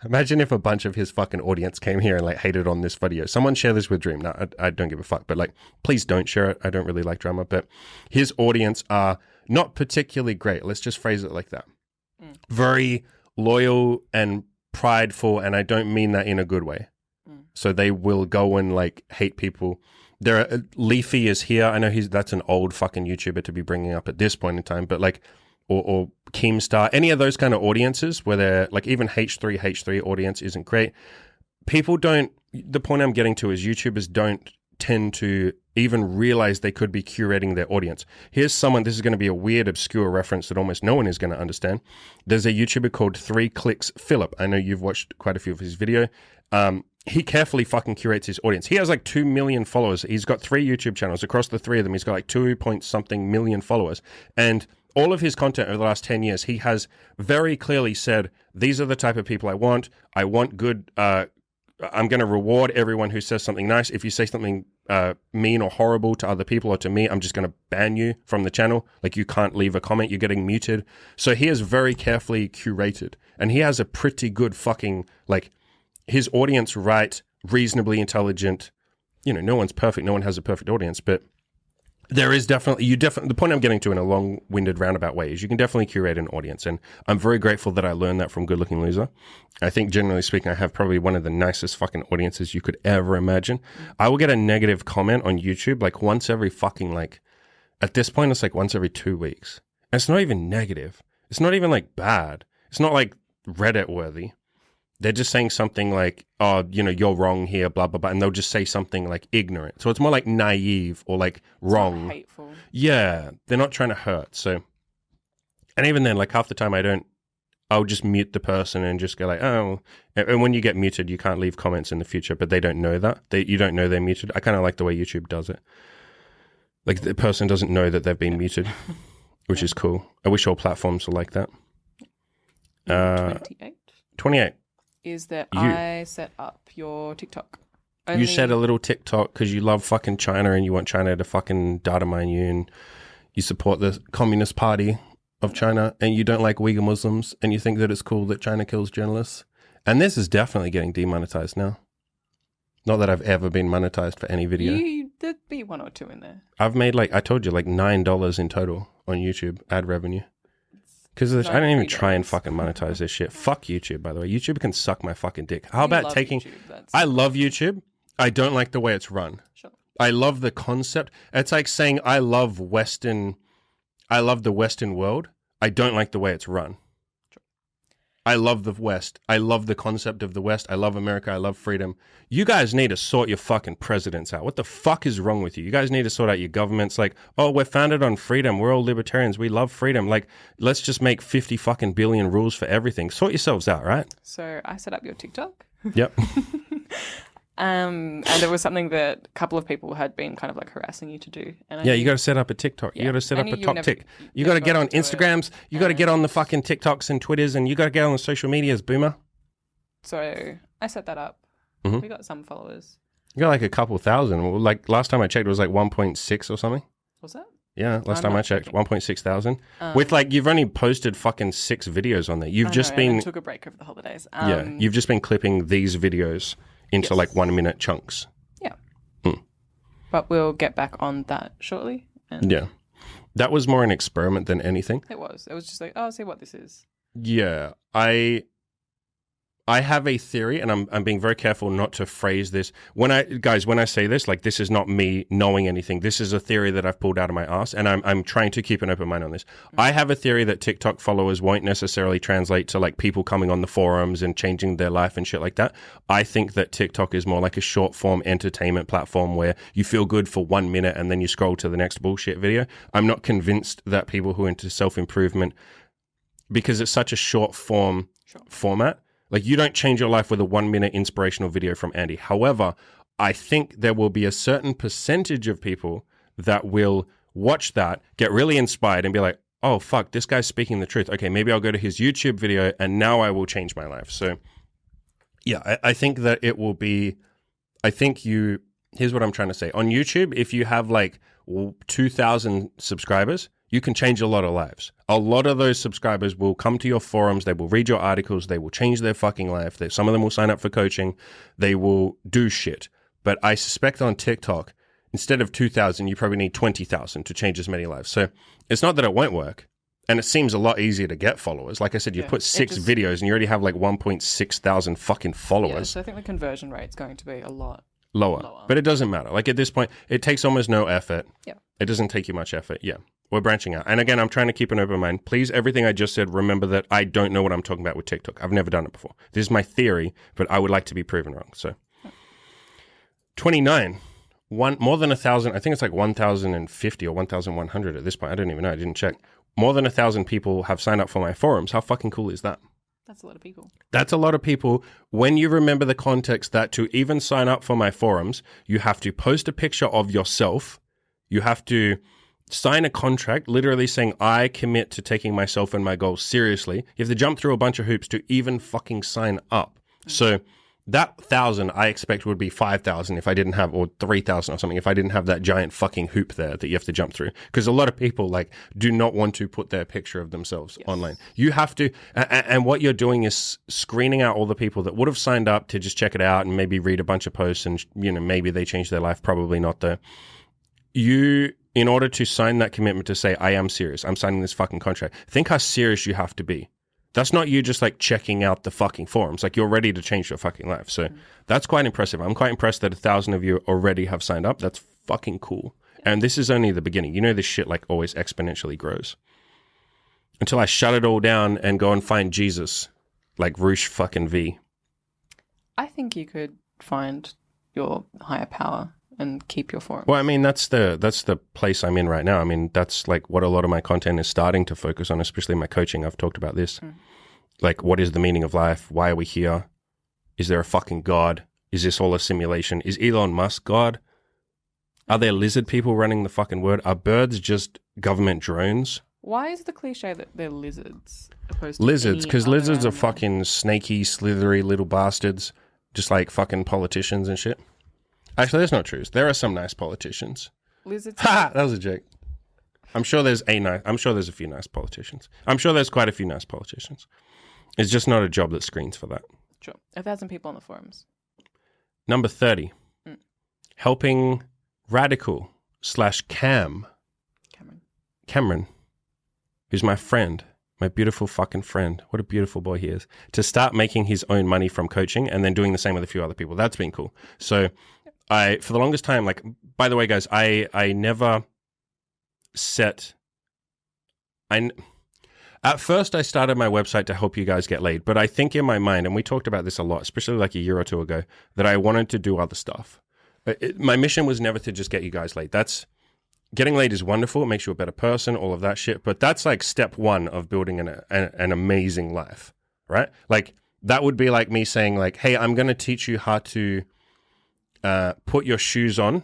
Imagine if a bunch of his fucking audience came here and like hated on this video. Someone share this with Dream. No, I don't give a fuck, but like, please don't share it. I don't really like drama, but his audience are not particularly great. Let's just phrase it like that. Very loyal and prideful, and I don't mean that in a good way. So they will go and like hate people. Leafy is here. I know that's an old fucking YouTuber to be bringing up at this point in time, but like, or Keemstar, any of those kind of audiences where they're like, even H3 audience isn't great. People don't, the point I'm getting to is YouTubers don't tend to even realize they could be curating their audience. Here's someone, this is going to be a weird, obscure reference that almost no one is going to understand. There's a YouTuber called 3 Clicks Philip. I know you've watched quite a few of his video. He carefully fucking curates his audience. He has like 2 million followers. He's got 3 YouTube channels. Across the 3 of them, he's got like 2-point-something million followers. And all of his content over the last 10 years, he has very clearly said, these are the type of people I want. I want good, I'm going to reward everyone who says something nice. If you say something mean or horrible to other people or to me, I'm just going to ban you from the channel. Like, you can't leave a comment, you're getting muted. So he is very carefully curated. And he has a pretty good fucking, like, his audience, right, reasonably intelligent. You know, no one's perfect, no one has a perfect audience, but there is definitely, the point I'm getting to in a long-winded roundabout way is you can definitely curate an audience. And I'm very grateful that I learned that from Good Looking Loser. I think generally speaking, I have probably one of the nicest fucking audiences you could ever imagine. I will get a negative comment on YouTube like once every fucking, like, at this point, it's like once every 2 weeks. And it's not even negative. It's not even like bad. It's not like Reddit worthy. They're just saying something like, oh, you know, you're wrong here, blah, blah, blah. And they'll just say something like ignorant. So it's more like naive or like wrong. It's hateful. Yeah. They're not trying to hurt. So, and even then, like half the time I'll just mute the person and just go like, oh. And when you get muted, you can't leave comments in the future, but they don't know that. You don't know they're muted. I kind of like the way YouTube does it. Like the person doesn't know that they've been muted, which is cool. I wish all platforms were like that. 28. Is that I set up your TikTok. You set a little TikTok because you love fucking China and you want China to fucking data mine you, and you support the Communist Party of China and you don't like Uyghur Muslims and you think that it's cool that China kills journalists. And this is definitely getting demonetized now. Not that I've ever been monetized for any video. There'd be 1 or 2 in there. I've made, like, I told you, like $9 in total on YouTube ad revenue. Because I don't even try and fucking monetize this shit. Fuck YouTube, by the way. YouTube can suck my fucking dick. How about taking... I love YouTube. I don't like the way it's run. Sure. I love the concept. It's like saying I love the Western world. I don't like the way it's run. I love the West. I love the concept of the West. I love America. I love freedom. You guys need to sort your fucking presidents out. What the fuck is wrong with you? You guys need to sort out your governments. Like, oh, we're founded on freedom. We're all libertarians. We love freedom. Like, let's just make 50 fucking billion rules for everything. Sort yourselves out, right? So I set up your TikTok. Yep. And there was something that a couple of people had been kind of like harassing you to do. And you got to set up a TikTok. Yeah. You got to set up a top tick. You got to get on Instagrams. You got to get on the fucking TikToks and Twitters, and you got to get on the social medias, boomer. So I set that up. Mm-hmm. We got some followers. You got like a couple thousand. Like last time I checked, it was like 1.6 or something. Was that? Yeah, last time I checked, 1.6 thousand. With like, you've only posted fucking 6 videos on there. You've just been... I took a break over the holidays. You've just been clipping these videos into like 1 minute chunks. Yeah. But we'll get back on that shortly. Yeah. That was more an experiment than anything. It was just like, oh, I'll see what this is. Yeah. I have a theory, and I'm being very careful not to phrase this. When I say this, like, this is not me knowing anything. This is a theory that I've pulled out of my ass, and I'm trying to keep an open mind on this. I have a theory that TikTok followers won't necessarily translate to like people coming on the forums and changing their life and shit like that. I think that TikTok is more like a short form entertainment platform where you feel good for 1 minute and then you scroll to the next bullshit video. I'm not convinced that people who are into self-improvement, because it's such a short form format, like, you don't change your life with a 1 minute inspirational video from Andy. However, I think there will be a certain percentage of people that will watch that, get really inspired and be like, oh, fuck, this guy's speaking the truth. Okay, maybe I'll go to his YouTube video and now I will change my life. So, yeah, I think that it will be, here's what I'm trying to say. On YouTube, if you have like 2,000 subscribers, you can change a lot of lives. A lot of those subscribers will come to your forums. They will read your articles. They will change their fucking life. Some of them will sign up for coaching. They will do shit. But I suspect on TikTok, instead of 2,000, you probably need 20,000 to change as many lives. So it's not that it won't work. And it seems a lot easier to get followers. Like I said, you put 6 videos and you already have like 1.6 thousand fucking followers. Yeah, so I think the conversion rate's going to be a lot lower. But it doesn't matter. Like, at this point, it takes almost no effort. Yeah. It doesn't take you much effort. Yeah. We're branching out. And again, I'm trying to keep an open mind. Please, everything I just said, remember that I don't know what I'm talking about with TikTok. I've never done it before. This is my theory, but I would like to be proven wrong. So, 29. More than 1,000. I think it's like 1,050 or 1,100 at this point. I don't even know. I didn't check. More than 1,000 people have signed up for my forums. How fucking cool is that? That's a lot of people. That's a lot of people. When you remember the context that to even sign up for my forums, you have to post a picture of yourself. You have to sign a contract literally saying, I commit to taking myself and my goals seriously. You have to jump through a bunch of hoops to even fucking sign up. So that 1,000 I expect would be 5,000 if I didn't have, or 3,000 or something, if I didn't have that giant fucking hoop there that you have to jump through. Because a lot of people like do not want to put their picture of themselves online. You have to, and what you're doing is screening out all the people that would have signed up to just check it out and maybe read a bunch of posts and, you know, maybe they changed their life, probably not though. In order to sign that commitment to say, I am serious, I'm signing this fucking contract, think how serious you have to be. That's not you just like checking out the fucking forums. Like, you're ready to change your fucking life. So that's quite impressive. I'm quite impressed that 1,000 of you already have signed up. That's fucking cool. And this is only the beginning. You know, this shit like always exponentially grows. Until I shut it all down and go and find Jesus, like Roosh fucking V. I think you could find your higher power and keep your forum. Well, I mean, that's the place I'm in right now. I mean, that's like what a lot of my content is starting to focus on, especially my coaching. I've talked about this. Like, what is the meaning of life? Why are we here? Is there a fucking God? Is this all a simulation? Is Elon Musk God? Are there lizard people running the fucking world? Are birds just government drones? Why is the cliche that they're lizards opposed to lizards? Because lizards are fucking snaky, slithery little bastards, just like fucking politicians and shit. Actually, that's not true. There are some nice politicians. Lizards. Ha! That was a joke. I'm sure there's a few nice politicians. I'm sure there's quite a few nice politicians. It's just not a job that screens for that. Sure. 1,000 people on the forums. Number 30. Helping Radical / Cameron, who's my friend, my beautiful fucking friend. What a beautiful boy he is. To start making his own money from coaching and then doing the same with a few other people. That's been cool. So for the longest time, like, by the way, guys, I never set, at first I started my website to help you guys get laid, but I think in my mind, and we talked about this a lot, especially like a year or two ago, that I wanted to do other stuff. My mission was never to just get you guys laid. Getting laid is wonderful. It makes you a better person, all of that shit. But that's like step one of building an amazing life, right? Like that would be like me saying like, hey, I'm going to teach you how to put your shoes on.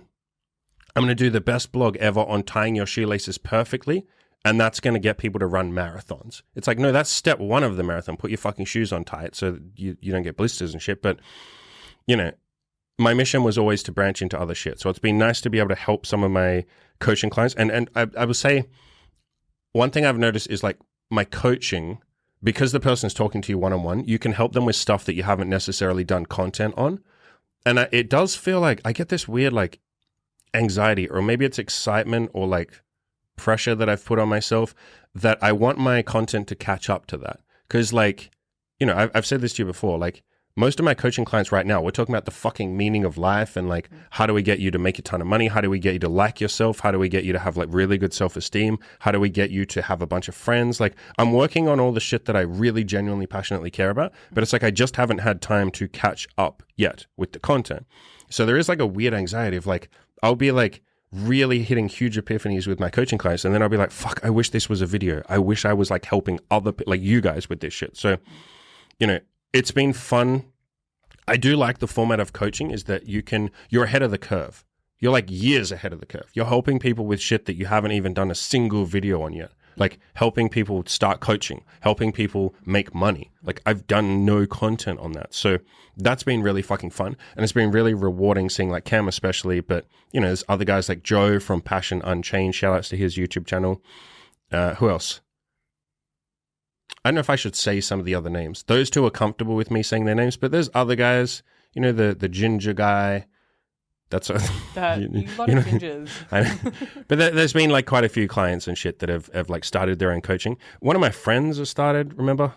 I'm going to do the best blog ever on tying your shoelaces perfectly. And that's going to get people to run marathons. It's like, no, that's step one of the marathon. Put your fucking shoes on tight so that you don't get blisters and shit. But, you know, my mission was always to branch into other shit. So it's been nice to be able to help some of my coaching clients. And I would say one thing I've noticed is like my coaching, because the person is talking to you one-on-one, you can help them with stuff that you haven't necessarily done content on. And it does feel like I get this weird like anxiety, or maybe it's excitement or like pressure that I've put on myself, that I want my content to catch up to that. Because like, you know, I've said this to you before, like most of my coaching clients right now, we're talking about the fucking meaning of life and like, how do we get you to make a ton of money? How do we get you to like yourself? How do we get you to have like really good self-esteem? How do we get you to have a bunch of friends? Like I'm working on all the shit that I really genuinely passionately care about, but it's like I just haven't had time to catch up yet with the content. So there is like a weird anxiety of like, I'll be like really hitting huge epiphanies with my coaching clients, and then I'll be like, fuck, I wish this was a video. I wish I was like helping like you guys with this shit. So, you know, it's been fun. I do like the format of coaching is that you're ahead of the curve. You're like years ahead of the curve. You're helping people with shit that you haven't even done a single video on yet. Like helping people start coaching, helping people make money. Like I've done no content on that. So that's been really fucking fun. And it's been really rewarding seeing like Cam especially, but you know, there's other guys like Joe from Passion Unchained. Shout outs to his YouTube channel. Who else? I don't know if I should say some of the other names. Those two are comfortable with me saying their names, but there's other guys, you know, the ginger guy. That's a lot of gingers. But there's been like quite a few clients and shit that have like started their own coaching. One of my friends has started, remember?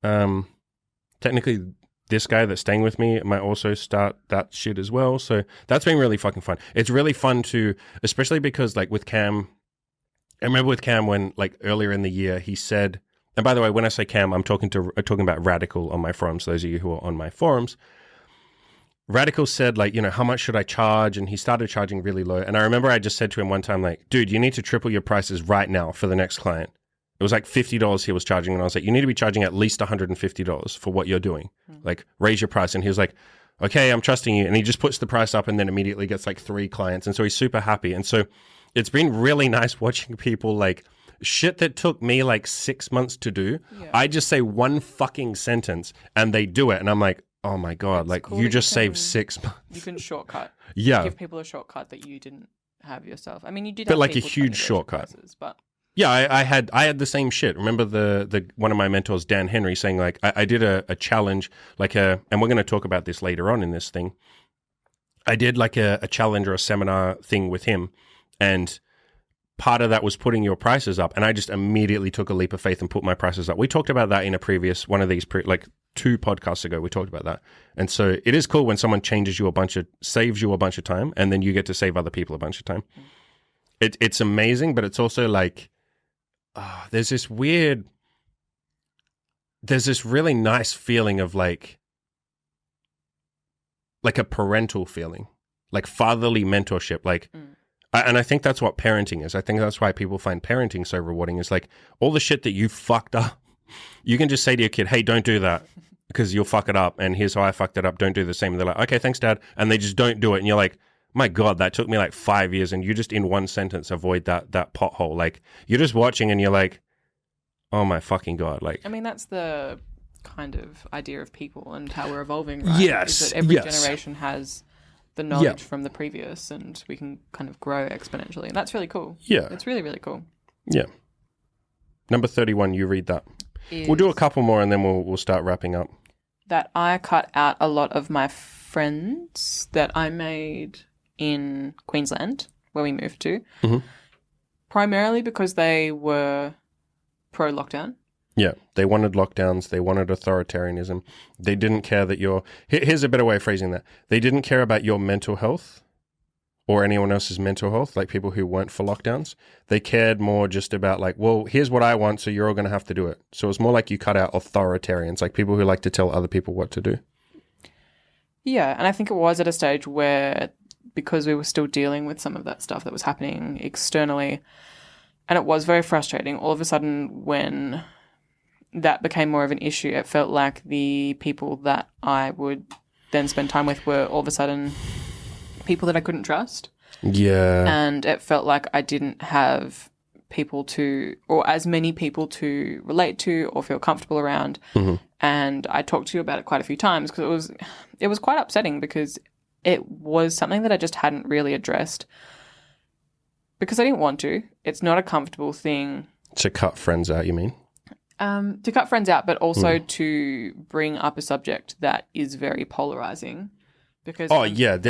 Yeah. Technically this guy that's staying with me might also start that shit as well. So that's been really fucking fun. It's really fun to, especially because like with Cam, I remember with Cam when like earlier in the year he said, and by the way, when I say Cam, I'm talking about Radical on my forums, those of you who are on my forums. Radical said like, you know, how much should I charge? And he started charging really low. And I remember I just said to him one time, like, dude, you need to triple your prices right now for the next client. It was like $50 he was charging. And I was like, you need to be charging at least $150 for what you're doing. Like raise your price. And he was like, okay, I'm trusting you. And he just puts the price up and then immediately gets like 3 clients. And so he's super happy. And so it's been really nice watching people like shit that took me like 6 months to do. Yeah. I just say one fucking sentence and they do it. And I'm like, oh my God, it's like cool, you just saved 6 months. You can shortcut. Yeah. Give people a shortcut that you didn't have yourself. I mean, you did but have like a huge shortcut. Prices, but yeah, I had the same shit. Remember the one of my mentors, Dan Henry, saying like, I did a challenge, like and we're going to talk about this later on in this thing. I did like a challenge or a seminar thing with him, and part of that was putting your prices up, and I just immediately took a leap of faith and put my prices up. We talked about that in a previous one of these, like 2 podcasts ago, we talked about that. And so it is cool when someone saves you a bunch of time, and then you get to save other people a bunch of time. It's amazing, but it's also like, there's this really nice feeling of like a parental feeling, like fatherly mentorship, like, and I think that's what parenting is. I think that's why people find parenting so rewarding. Is like all the shit that you fucked up, you can just say to your kid, hey, don't do that because you'll fuck it up. And here's how I fucked it up. Don't do the same. And they're like, okay, thanks, Dad. And they just don't do it. And you're like, my God, that took me like 5 years. And you just in one sentence avoid that pothole. Like you're just watching and you're like, oh my fucking God. Like, I mean, that's the kind of idea of people and how we're evolving, right? Yes. Is that every generation has the knowledge from the previous, and we can kind of grow exponentially. And that's really cool. Yeah. It's really, really cool. Yeah. Number 31, you read that. We'll do a couple more and then we'll start wrapping up. That I cut out a lot of my friends that I made in Queensland, where we moved to, primarily because they were pro-lockdown. Yeah, they wanted lockdowns. They wanted authoritarianism. They didn't care that here's a better way of phrasing that. They didn't care about your mental health or anyone else's mental health, like people who weren't for lockdowns. They cared more just about like, well, here's what I want, so you're all going to have to do it. So it's more like you cut out authoritarians, like people who like to tell other people what to do. Yeah, and I think it was at a stage where, because we were still dealing with some of that stuff that was happening externally, and it was very frustrating, all of a sudden when that became more of an issue, it felt like the people that I would then spend time with were all of a sudden people that I couldn't trust. Yeah. And it felt like I didn't have people or as many people to relate to or feel comfortable around. Mm-hmm. And I talked to you about it quite a few times because it was quite upsetting, because it was something that I just hadn't really addressed because I didn't want to. It's not a comfortable thing. To cut friends out, you mean? To cut friends out, but also to bring up a subject that is very polarizing. Because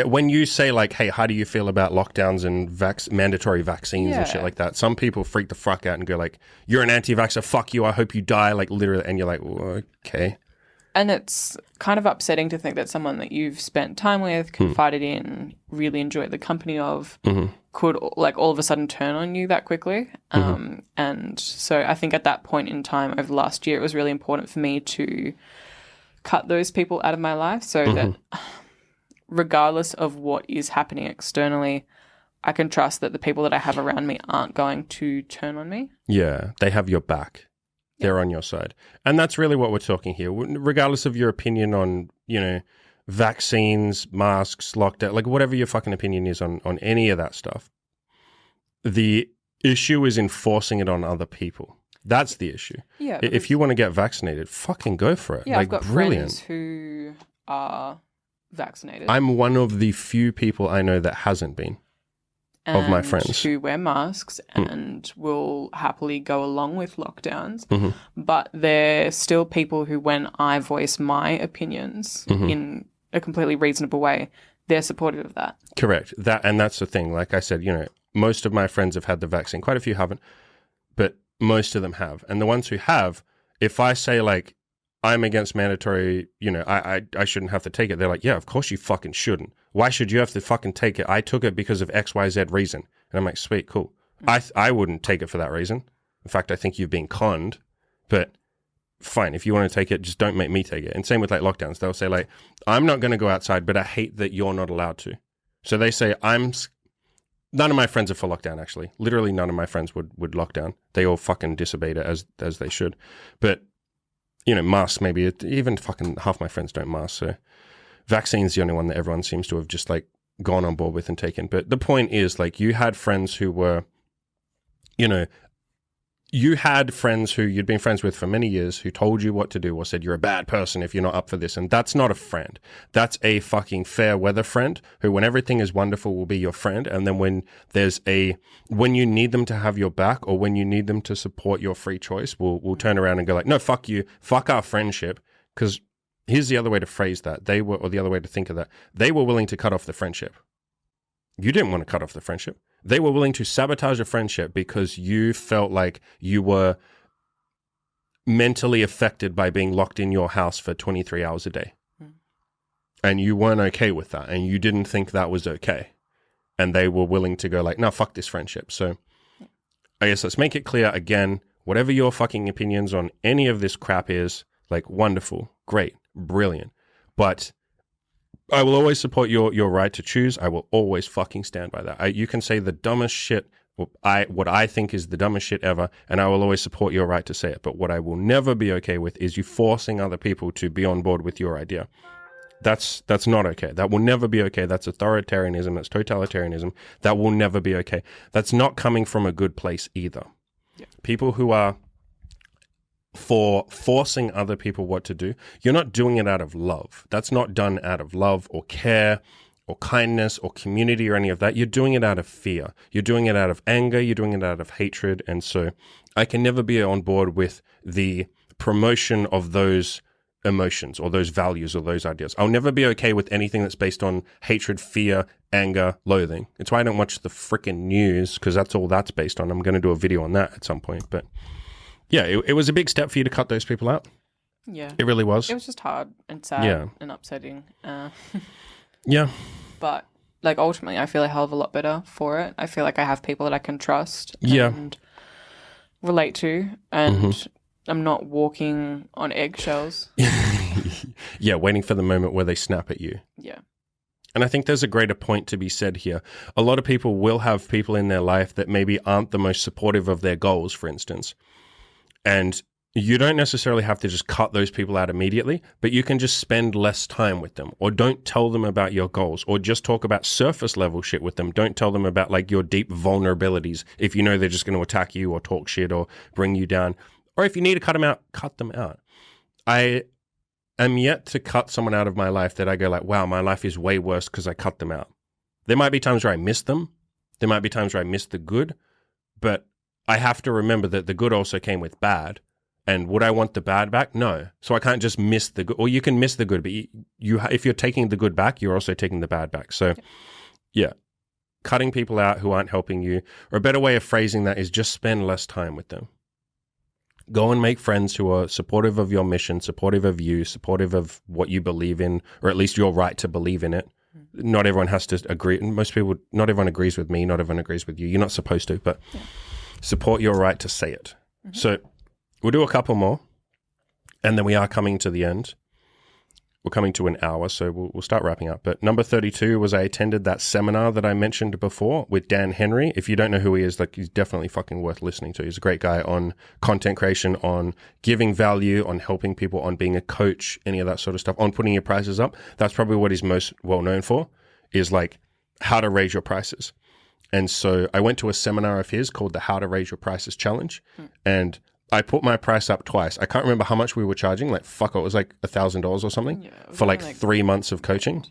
when you say like, hey, how do you feel about lockdowns and mandatory vaccines and shit like that, some people freak the fuck out and go like, you're an anti-vaxxer, fuck you, I hope you die, like literally, and you're like, okay. And it's kind of upsetting to think that someone that you've spent time with, confided in, really enjoyed the company of, could like all of a sudden turn on you that quickly. And so I think at that point in time over the last year, it was really important for me to cut those people out of my life so that regardless of what is happening externally, I can trust that the people that I have around me aren't going to turn on me. Yeah, they have your back. They're on your side. And that's really what we're talking here. Regardless of your opinion on, vaccines, masks, lockdown, like whatever your fucking opinion is on any of that stuff, the issue is enforcing it on other people. That's the issue. Yeah. If you want to get vaccinated, fucking go for it. Yeah, like, I've got brilliant. friends who are vaccinated. I'm one of the few people I know that hasn't been. Of my friends who wear masks and will happily go along with lockdowns, but they're still people who, when I voice my opinions in a completely reasonable way, they're supportive of that. Correct. And that's the thing. Like I said, most of my friends have had the vaccine. Quite a few haven't, but most of them have. And the ones who have, if I say like, I'm against mandatory, I shouldn't have to take it. They're like, yeah, of course you fucking shouldn't. Why should you have to fucking take it? I took it because of XYZ reason. And I'm like, sweet, cool. I wouldn't take it for that reason. In fact, I think you've been conned, but fine. If you want to take it, just don't make me take it. And same with like lockdowns. They'll say like, I'm not going to go outside, but I hate that you're not allowed to. So they say, none of my friends are for lockdown, actually. Literally none of my friends would lock down. They all fucking disobeyed it as they should. But masks, maybe even fucking half my friends don't mask. So vaccine's the only one that everyone seems to have just like gone on board with and taken. But the point is like you had friends who were, you had friends who you'd been friends with for many years who told you what to do or said you're a bad person if you're not up for this. And that's not a friend. That's a fucking fair weather friend who, when everything is wonderful, will be your friend. And then when you need them to have your back or when you need them to support your free choice, we'll turn around and go like, no, fuck you, fuck our friendship. Because here's the other way to phrase that. Or the other way to think of that. They were willing to cut off the friendship. You didn't want to cut off the friendship. They were willing to sabotage a friendship because you felt like you were mentally affected by being locked in your house for 23 hours a day. And you weren't okay with that. And you didn't think that was okay. And they were willing to go like, no, fuck this friendship. So I guess let's make it clear again, whatever your fucking opinions on any of this crap is, like wonderful, great, brilliant. But I will always support your right to choose. I will always fucking stand by that. You can say the dumbest shit, what I think is the dumbest shit ever, and I will always support your right to say it. But what I will never be okay with is you forcing other people to be on board with your idea. That's not okay. That will never be okay. That's authoritarianism. That's totalitarianism. That will never be okay. That's not coming from a good place either. Yeah. People who are for forcing other people what to do, you're not doing it out of love. That's not done out of love or care or kindness or community or any of that. You're doing it out of fear. You're doing it out of anger. You're doing it out of hatred. And so I can never be on board with the promotion of those emotions or those values or those ideas. I'll never be okay with anything that's based on hatred, fear, anger, loathing. It's why I don't watch the freaking news, because that's all that's based on. I'm going to do a video on that at some point, but Yeah, it was a big step for you to cut those people out. Yeah. It really was. It was just hard and sad and upsetting. Yeah. But, like, ultimately, I feel a hell of a lot better for it. I feel like I have people that I can trust and relate to, and I'm not walking on eggshells. Yeah, waiting for the moment where they snap at you. Yeah. And I think there's a greater point to be said here. A lot of people will have people in their life that maybe aren't the most supportive of their goals, for instance. And you don't necessarily have to just cut those people out immediately, but you can just spend less time with them, or don't tell them about your goals, or just talk about surface level shit with them. Don't tell them about like your deep vulnerabilities if you know they're just going to attack you or talk shit or bring you down. Or if you need to cut them out, cut them out. I am yet to cut someone out of my life that I go like, wow, my life is way worse because I cut them out. There might be times where I miss them. There might be times where I miss the good, but I have to remember that the good also came with bad. And would I want the bad back? No. So I can't just miss the good. Or you can miss the good, but you if you're taking the good back, you're also taking the bad back. So yeah, cutting people out who aren't helping you, or a better way of phrasing that is just spend less time with them. Go and make friends who are supportive of your mission, supportive of you, supportive of what you believe in, or at least your right to believe in it. Not everyone has to agree. Most people, not everyone agrees with me. Not everyone agrees with you. You're not supposed to, but support your right to say it. So we'll do a couple more, and then we are coming to the end. We're coming to an hour, so we'll start wrapping up. But number 32 was I attended that seminar that I mentioned before with Dan Henry. If you don't know who he is, like, he's definitely fucking worth listening to. He's a great guy on content creation, on giving value, on helping people, on being a coach, any of that sort of stuff, on putting your prices up. That's probably what he's most well known for, is like how to raise your prices. And so I went to a seminar of his called the How to Raise Your Prices Challenge, and I put my price up twice. I can't remember how much we were charging. Like, fuck, it was like $1,000 or something for like 3 months of coaching.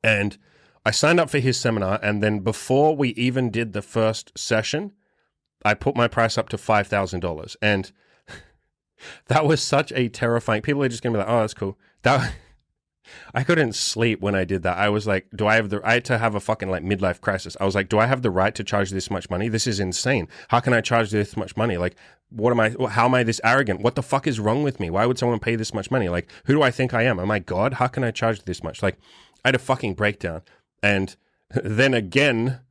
And I signed up for his seminar. And then before we even did the first session, I put my price up to $5,000. And that was such a terrifying, people are just going to be like, oh, that's cool. I couldn't sleep when I did that. I was like, I had to have a fucking like midlife crisis. I was like, do I have the right to charge this much money? This is insane. How can I charge this much money? Like, how am I this arrogant? What the fuck is wrong with me? Why would someone pay this much money? Like, who do I think I am? Am I God? How can I charge this much? Like, I had a fucking breakdown. And then again,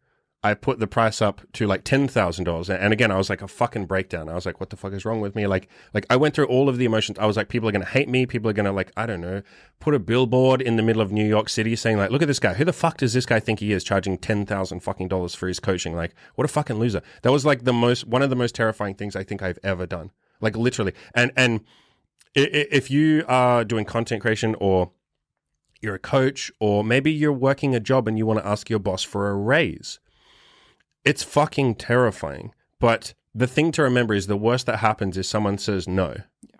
I put the price up to like $10,000. And again, I was like a fucking breakdown. I was like, what the fuck is wrong with me? Like I went through all of the emotions. I was like, people are going to hate me. People are going to like, I don't know, put a billboard in the middle of New York City saying like, look at this guy. Who the fuck does this guy think he is, charging $10,000 fucking dollars for his coaching? Like, what a fucking loser. That was like one of the most terrifying things I think I've ever done. Like literally. And if you are doing content creation, or you're a coach, or maybe you're working a job and you want to ask your boss for a raise, it's fucking terrifying. But the thing to remember is the worst that happens is someone says no. Yeah.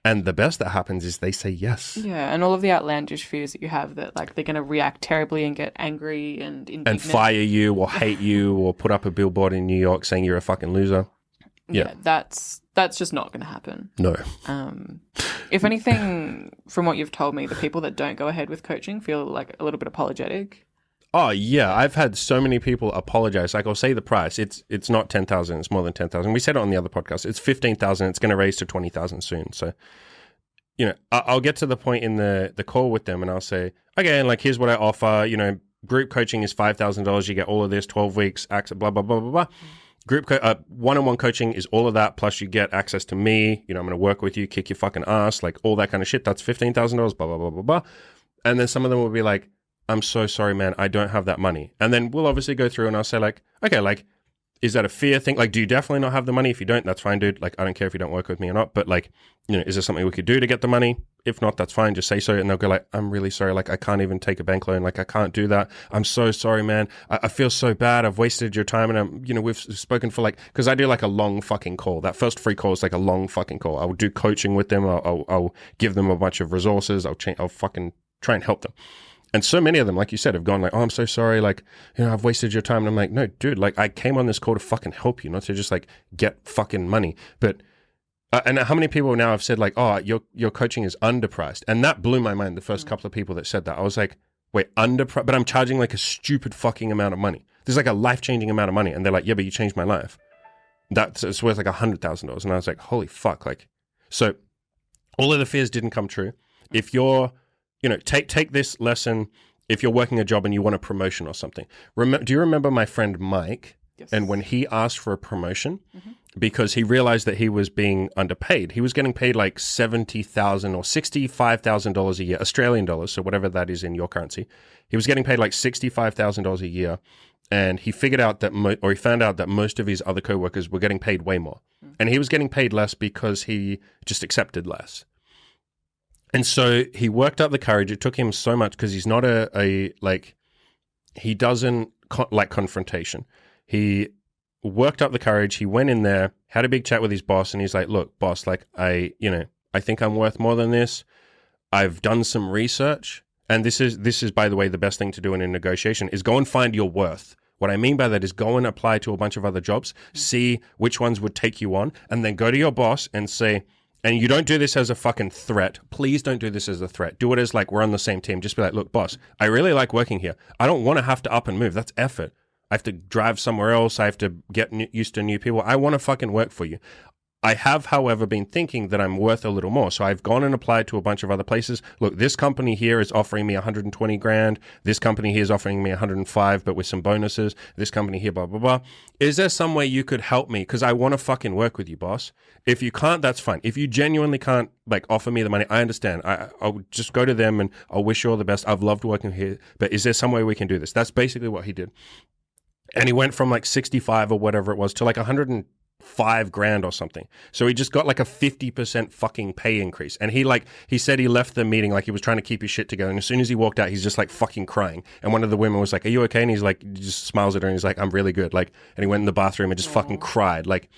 And the best that happens is they say yes. Yeah, and all of the outlandish fears that you have that like they're going to react terribly and get angry and indignant. And fire you or hate you or put up a billboard in New York saying you're a fucking loser. Yeah, that's just not going to happen. No. If anything, from what you've told me, the people that don't go ahead with coaching feel like a little bit apologetic. Oh, yeah. I've had so many people apologize. Like, I'll say the price. It's not 10,000. It's more than 10,000. We said it on the other podcast. It's 15,000. It's going to raise to 20,000 soon. So, you know, I'll get to the point in the call with them and I'll say, okay, and like, here's what I offer. You know, group coaching is $5,000. You get all of this, 12 weeks, access, blah, blah, blah, blah, blah. Group one-on-one coaching is all of that. Plus you get access to me. You know, I'm going to work with you, kick your fucking ass, like all that kind of shit. That's $15,000, blah, blah, blah, blah, blah. And then some of them will be like, I'm so sorry, man, I don't have that money. And then we'll obviously go through and I'll say like, okay, like, is that a fear thing? Like, do you definitely not have the money? If you don't, that's fine, dude. Like, I don't care if you don't work with me or not. But like, you know, is there something we could do to get the money? If not, that's fine. Just say so. And they'll go like, I'm really sorry. Like, I can't even take a bank loan. Like, I can't do that. I'm so sorry, man. I feel so bad. I've wasted your time. And you know, we've spoken for like, because I do like a long fucking call. That first free call is like a long fucking call. I'll do coaching with them. I'll give them a bunch of resources. I'll fucking try and help them. And so many of them, like you said, have gone like, oh, I'm so sorry. Like, you know, I've wasted your time. And I'm like, no, dude, like I came on this call to fucking help you, not to just like get fucking money. But, and how many people now have said like, oh, your coaching is underpriced. And that blew my mind. The first couple of people that said that, I was like, wait, underpriced, but I'm charging like a stupid fucking amount of money. There's like a life-changing amount of money. And they're like, yeah, but you changed my life. it's worth like $100,000. And I was like, holy fuck. Like, so all of the fears didn't come true. If you're, take this lesson. If you're working a job and you want a promotion or something, do you remember my friend Mike? Yes. And when he asked for a promotion, because he realized that he was being underpaid, he was getting paid like $70,000 or $65,000 a year, Australian dollars, so whatever that is in your currency. He was getting paid like $65,000 a year, and he figured out that, he found out that most of his other coworkers were getting paid way more, and he was getting paid less because he just accepted less. And so he worked up the courage. It took him so much because he's not he doesn't like confrontation. He worked up the courage. He went in there, had a big chat with his boss, and he's like, look, boss, like I think I'm worth more than this. I've done some research. And this is, by the way, the best thing to do in a negotiation is go and find your worth. What I mean by that is go and apply to a bunch of other jobs, see which ones would take you on, and then go to your boss and say, and you don't do this as a fucking threat. Please don't do this as a threat. Do it as like, we're on the same team. Just be like, look, boss, I really like working here. I don't want to have to up and move. That's effort. I have to drive somewhere else. I have to get used to new people. I want to fucking work for you. I have, however, been thinking that I'm worth a little more. So I've gone and applied to a bunch of other places. Look, this company here is offering me 120 grand. This company here is offering me 105, but with some bonuses. This company here, blah, blah, blah. Is there some way you could help me? Because I want to fucking work with you, boss. If you can't, that's fine. If you genuinely can't like offer me the money, I understand. I'll just go to them and I'll wish you all the best. I've loved working here, but is there some way we can do this? That's basically what he did. And he went from like 65 or whatever it was to like 105 grand or something. So he just got like a 50% fucking pay increase. And he said he left the meeting like he was trying to keep his shit together. And as soon as he walked out, he's just like fucking crying. And one of the women was like, are you okay? And he's like, he just smiles at her and he's like, I'm really good. Like, and he went in the bathroom and just fucking cried. Like,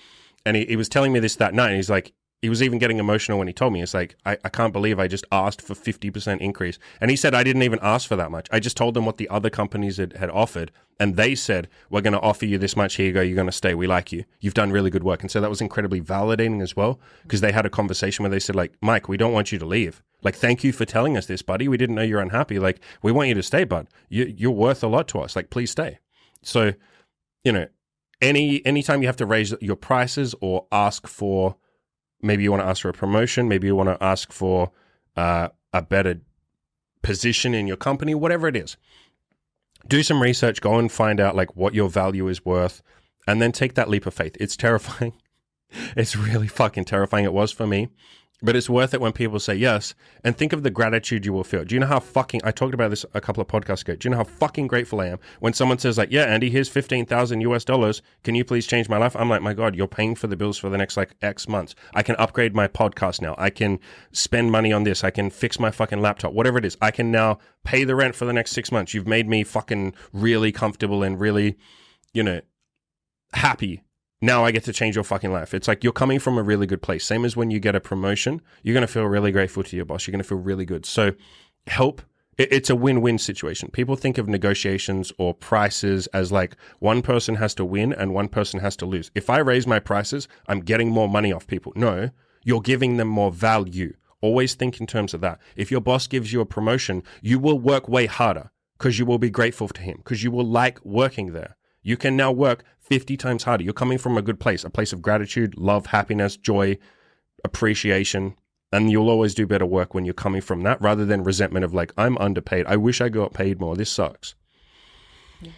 and he was telling me this that night. And he's like, he was even getting emotional when he told me. It's like, I can't believe I just asked for 50% increase. And he said, I didn't even ask for that much. I just told them what the other companies had offered. And they said, we're going to offer you this much. Here you go. You're going to stay. We like you. You've done really good work. And so that was incredibly validating as well, because they had a conversation where they said, like, Mike, we don't want you to leave. Like, thank you for telling us this, buddy. We didn't know you're unhappy. Like, we want you to stay, bud. You're worth a lot to us. Like, please stay. So, anytime you have to raise your prices or ask for, maybe you want to ask for a promotion, maybe you want to ask for a better position in your company, whatever it is. Do some research, go and find out like what your value is worth, and then take that leap of faith. It's terrifying. It's really fucking terrifying. It was for me. But it's worth it when people say yes, and think of the gratitude you will feel. Do you know how fucking, I talked about this a couple of podcasts ago. Do you know how fucking grateful I am when someone says like, yeah, Andy, here's $15,000. Can you please change my life? I'm like, my God, you're paying for the bills for the next like X months. I can upgrade my podcast now. I can spend money on this. I can fix my fucking laptop, whatever it is. I can now pay the rent for the next 6 months. You've made me fucking really comfortable and really, happy. Now I get to change your fucking life. It's like you're coming from a really good place. Same as when you get a promotion, you're going to feel really grateful to your boss. You're going to feel really good. So help. It's a win-win situation. People think of negotiations or prices as like one person has to win and one person has to lose. If I raise my prices, I'm getting more money off people. No, you're giving them more value. Always think in terms of that. If your boss gives you a promotion, you will work way harder because you will be grateful to him, because you will like working there. You can now work 50 times harder. You're coming from a good place, a place of gratitude, love, happiness, joy, appreciation. And you'll always do better work when you're coming from that rather than resentment of like, I'm underpaid. I wish I got paid more. This sucks. Yeah.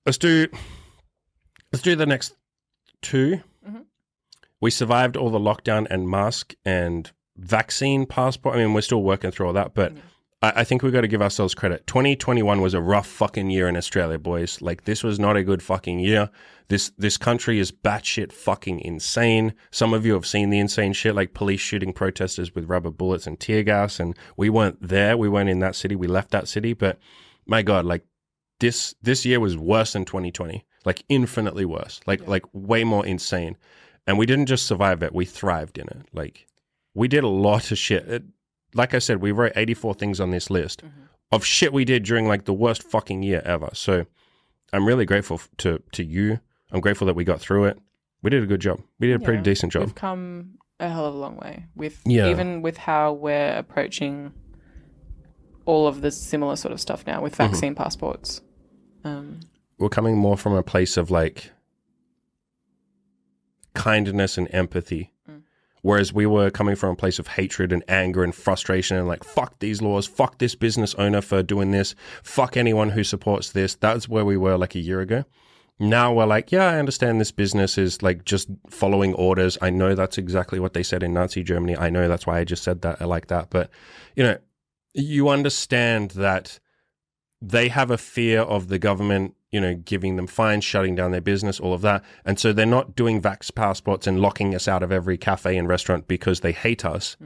Let's do the next two. Mm-hmm. We survived all the lockdown and mask and vaccine passport. I mean, we're still working through all that, but I think we've got to give ourselves credit. 2021 was a rough fucking year in Australia, boys. Like, this was not a good fucking year. This country is batshit fucking insane. Some of you have seen the insane shit, like police shooting protesters with rubber bullets and tear gas, and we weren't there. We weren't in that city. We left that city. But my God, like, this year was worse than 2020. Like, infinitely worse. Like way more insane. And we didn't just survive it. We thrived in it. Like, we did a lot of shit. Like I said, we wrote 84 things on this list of shit we did during like the worst fucking year ever. So I'm really grateful to you. I'm grateful that we got through it. We did a good job. We did a pretty decent job. We've come a hell of a long way even with how we're approaching all of this similar sort of stuff now with vaccine passports. We're coming more from a place of like kindness and empathy. Whereas we were coming from a place of hatred and anger and frustration and like, fuck these laws, fuck this business owner for doing this, fuck anyone who supports this. That's where we were like a year ago. Now we're like, yeah, I understand this business is like just following orders. I know that's exactly what they said in Nazi Germany. I know that's why I just said that. I like that. But, you know, you understand that they have a fear of the government, you know, giving them fines, shutting down their business, all of that. And so they're not doing vax passports and locking us out of every cafe and restaurant because they hate us.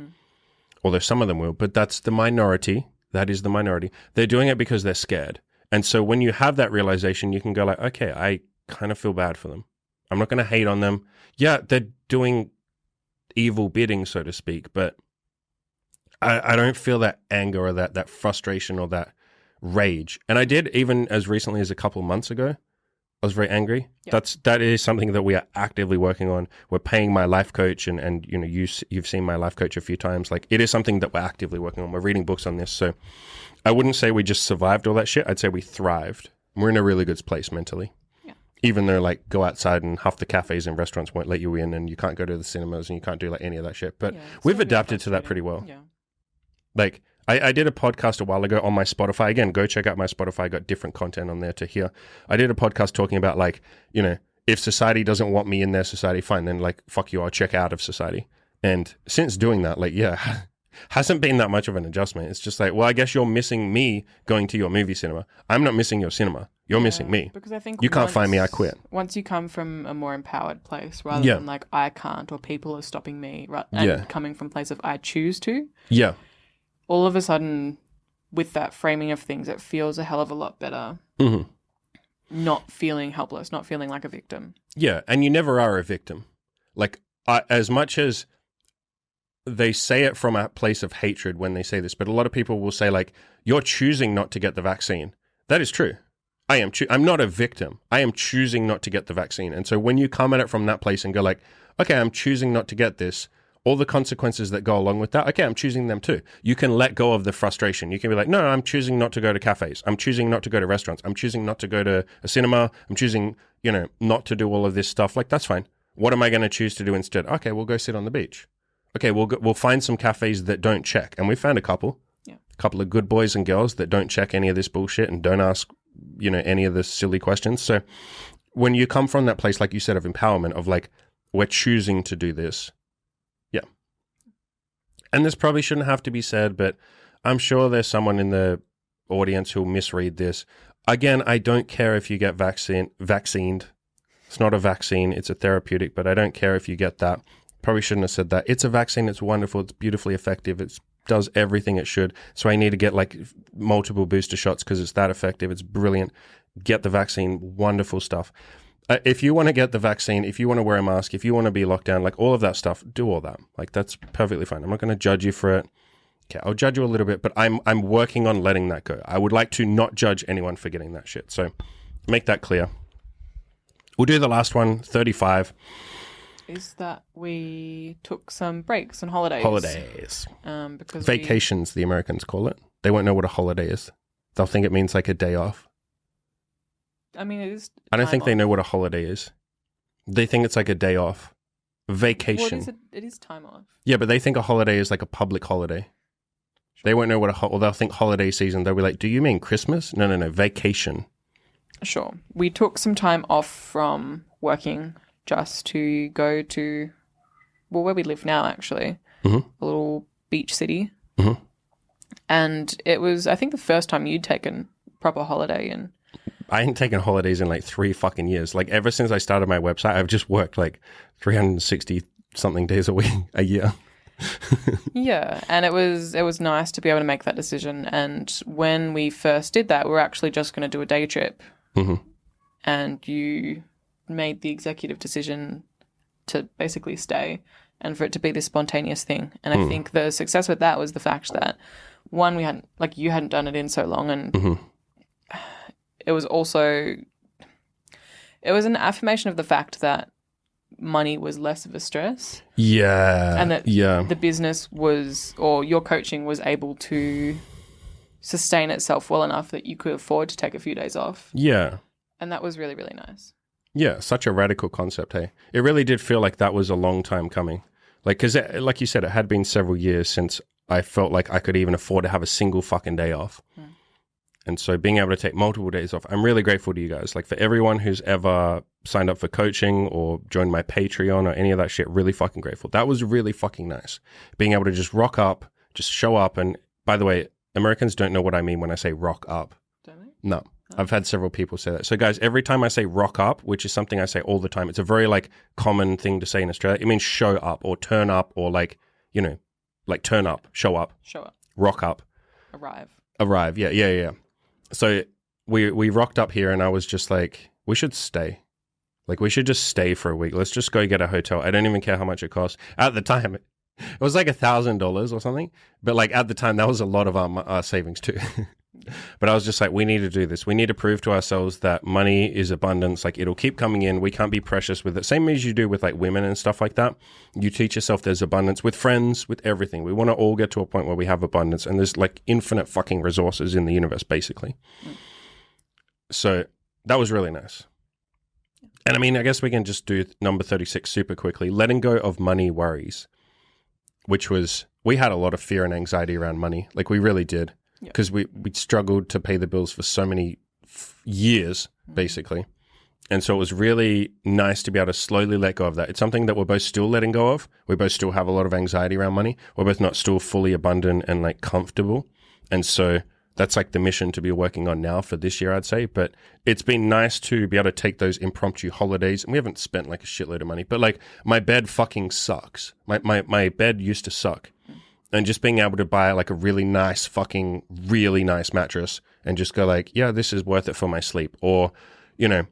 Although some of them will, but that's the minority. That is the minority. They're doing it because they're scared. And so when you have that realization, you can go like, okay, I kind of feel bad for them. I'm not going to hate on them. Yeah, they're doing evil bidding, so to speak, but I don't feel that anger or that frustration or that rage. And I did even as recently as a couple of months ago. I was very angry. Yep. That is something that we are actively working on. We're paying my life coach and you know, you've seen my life coach a few times. Like it is something that we're actively working on. We're reading books on this. So I wouldn't say we just survived all that shit. I'd say we thrived. We're in a really good place mentally. Yeah. Even though like go outside and half the cafes and restaurants won't let you in and you can't go to the cinemas and you can't do like any of that shit. But we've adapted to that pretty well. Yeah. Like I did a podcast a while ago on my Spotify. Again, go check out my Spotify. I got different content on there to hear. I did a podcast talking about like, you know, if society doesn't want me in their society, fine, then like, fuck you, I'll check out of society. And since doing that, like, yeah, hasn't been that much of an adjustment. It's just like, well, I guess you're missing me going to your movie cinema. I'm not missing your cinema. You're missing me. Because I think you can't find me, I quit. Once you come from a more empowered place rather than like, I can't or people are stopping me, right? And coming from a place of I choose to. Yeah. All of a sudden, with that framing of things, it feels a hell of a lot better. Not feeling helpless, not feeling like a victim. Yeah, and you never are a victim. Like, as much as they say it from a place of hatred when they say this, but a lot of people will say, like, you're choosing not to get the vaccine. That is true. I'm not a victim. I am choosing not to get the vaccine. And so when you come at it from that place and go like, okay, I'm choosing not to get this, all the consequences that go along with that, okay, I'm choosing them too. You can let go of the frustration. You can be like, no, I'm choosing not to go to cafes. I'm choosing not to go to restaurants. I'm choosing not to go to a cinema. I'm choosing, you know, not to do all of this stuff. Like, that's fine. What am I going to choose to do instead? Okay, we'll go sit on the beach. Okay, we'll find some cafes that don't check. And we found a couple. Yeah. A couple of good boys and girls that don't check any of this bullshit and don't ask, you know, any of the silly questions. So when you come from that place, like you said, of empowerment, of like, we're choosing to do this. And this probably shouldn't have to be said, but I'm sure there's someone in the audience who'll misread this. Again, I don't care if you get vaccinated. It's not a vaccine, it's a therapeutic, but I don't care if you get that. Probably shouldn't have said that. It's a vaccine, it's wonderful, it's beautifully effective, it does everything it should. So I need to get like multiple booster shots because it's that effective, it's brilliant. Get the vaccine, wonderful stuff. If you want to get the vaccine, if you want to wear a mask, if you want to be locked down, like all of that stuff, do all that. Like that's perfectly fine. I'm not going to judge you for it. Okay, I'll judge you a little bit, but I'm working on letting that go. I would like to not judge anyone for getting that shit. So make that clear. We'll do the last one, 35. Is that we took some breaks and holidays. Because vacations, the Americans call it. They won't know what a holiday is. They'll think it means like a day off. I mean, it is. I don't think they know what a holiday is. They think it's like a day off. Vacation. Well, it is time off. Yeah, but they think a holiday is like a public holiday. Sure. They won't know what or they'll think holiday season. They'll be like, do you mean Christmas? No, vacation. Sure. We took some time off from working just to go to, well, where we live now, actually. A little beach city. And it was, I think, the first time you'd taken proper holiday in. I ain't taken holidays in like 3 fucking years. Like ever since I started my website, I've just worked like 360 something days a year. Yeah, and it was nice to be able to make that decision. And when we first did that, we were actually just going to do a day trip. And you made the executive decision to basically stay and for it to be this spontaneous thing. And I think the success with that was the fact that one, you hadn't done it in so long, and it was also, it was an affirmation of the fact that money was less of a stress. Yeah. And that the business was, or your coaching was able to sustain itself well enough that you could afford to take a few days off. Yeah. And that was really, really nice. Yeah, such a radical concept, hey? It really did feel like that was a long time coming. Like, because like you said, it had been several years since I felt like I could even afford to have a single fucking day off. And so being able to take multiple days off, I'm really grateful to you guys. Like for everyone who's ever signed up for coaching or joined my Patreon or any of that shit, really fucking grateful. That was really fucking nice. Being able to just rock up, just show up. And by the way, Americans don't know what I mean when I say rock up. Don't they? No. I've had several people say that. So guys, every time I say rock up, which is something I say all the time, it's a very like common thing to say in Australia. It means show up or turn up or like, you know, like turn up, show up, rock up, arrive. Yeah. So we rocked up here and I was just like, we should stay. Like we should just stay for a week. Let's just go get a hotel. I don't even care how much it costs. At the time, it was like $1,000 or something. But like at the time, that was a lot of our savings too. But I was just like, we need to do this. We need to prove to ourselves that money is abundance. Like it'll keep coming in. We can't be precious with it. Same as you do with like women and stuff like that. You teach yourself there's abundance with friends, with everything. We want to all get to a point where we have abundance and there's like infinite fucking resources in the universe, basically. So that was really nice. And I mean, I guess we can just do number 36 super quickly. Letting go of money worries, which was, we had a lot of fear and anxiety around money. Like we really did. Because we struggled to pay the bills for so many years, basically. And so it was really nice to be able to slowly let go of that. It's something that we're both still letting go of. We both still have a lot of anxiety around money. We're both not still fully abundant and like comfortable. And so that's like the mission to be working on now for this year, I'd say. But it's been nice to be able to take those impromptu holidays. And we haven't spent like a shitload of money. But like my bed fucking sucks. My bed used to suck. And just being able to buy like a really nice mattress and just go like, yeah, this is worth it for my sleep. Or, you know,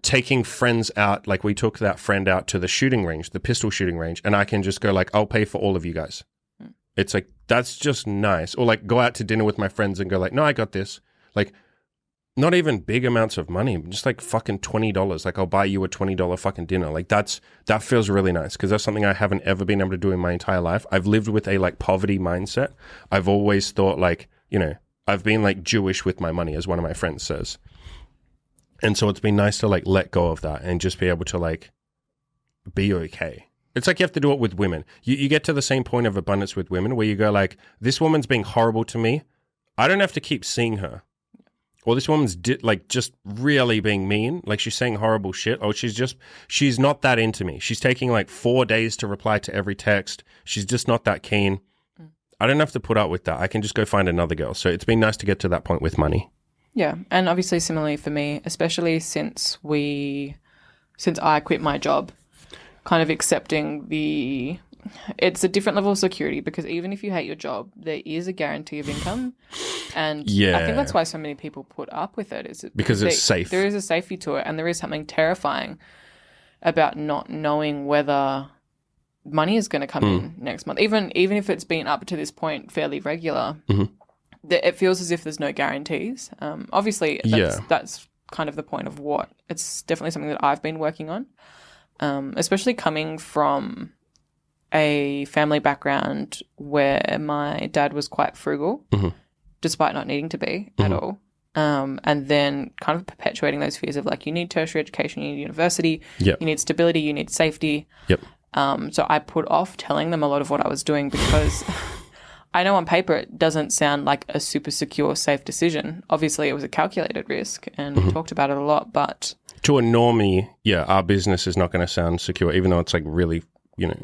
taking friends out, like we took that friend out to the shooting range, the pistol shooting range, and I can just go like, I'll pay for all of you guys. It's like, that's just nice. Or like go out to dinner with my friends and go like, no, I got this. Like not even big amounts of money, just like fucking $20. Like I'll buy you a $20 fucking dinner. Like that feels really nice because that's something I haven't ever been able to do in my entire life. I've lived with a like poverty mindset. I've always thought like, you know, I've been like Jewish with my money, as one of my friends says. And so it's been nice to like let go of that and just be able to like be okay. It's like you have to do it with women. You get to the same point of abundance with women where you go like, this woman's being horrible to me. I don't have to keep seeing her. Or this woman's like just really being mean. Like she's saying horrible shit. Or she's not that into me. She's taking like 4 days to reply to every text. She's just not that keen. I don't have to put up with that. I can just go find another girl. So it's been nice to get to that point with money. Yeah. And obviously similarly for me, especially since I quit my job, kind of accepting it's a different level of security because even if you hate your job, there is a guarantee of income. And I think that's why so many people put up with it. Because it's safe. There is a safety to it and there is something terrifying about not knowing whether money is going to come in next month. Even if it's been up to this point fairly regular, it feels as if there's no guarantees. Obviously, that's kind of the point of what. It's definitely something that I've been working on, especially coming from a family background where my dad was quite frugal, despite not needing to be at all. And then kind of perpetuating those fears of like, you need tertiary education, you need university, you need stability, you need safety. So I put off telling them a lot of what I was doing because I know on paper it doesn't sound like a super secure, safe decision. Obviously, it was a calculated risk and we talked about it a lot, but... To a normie, our business is not going to sound secure, even though it's like really, you know...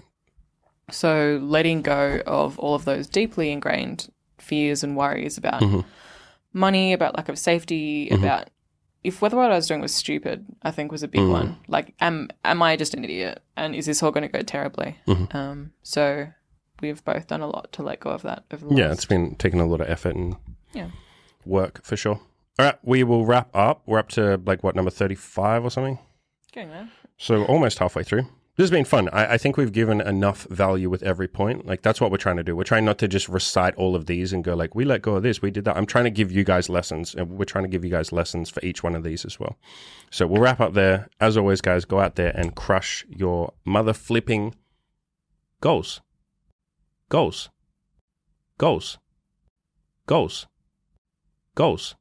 So letting go of all of those deeply ingrained fears and worries about money, about lack of safety, about whether what I was doing was stupid, I think was a big one. Like, am I just an idiot? And is this all going to go terribly? So we've both done a lot to let go of that over the last... it's been taking a lot of effort and work for sure. All right, we will wrap up. We're up to like what, number 35 or something? Getting there. So almost halfway through. This has been fun. I think we've given enough value with every point. Like, that's what we're trying to do. We're trying not to just recite all of these and go like, we let go of this, we did that. I'm trying to give you guys lessons, and we're trying to give you guys lessons for each one of these as well. So we'll wrap up there. As always, guys, go out there and crush your mother flipping goals. Goals. Goals. Goals. Goals.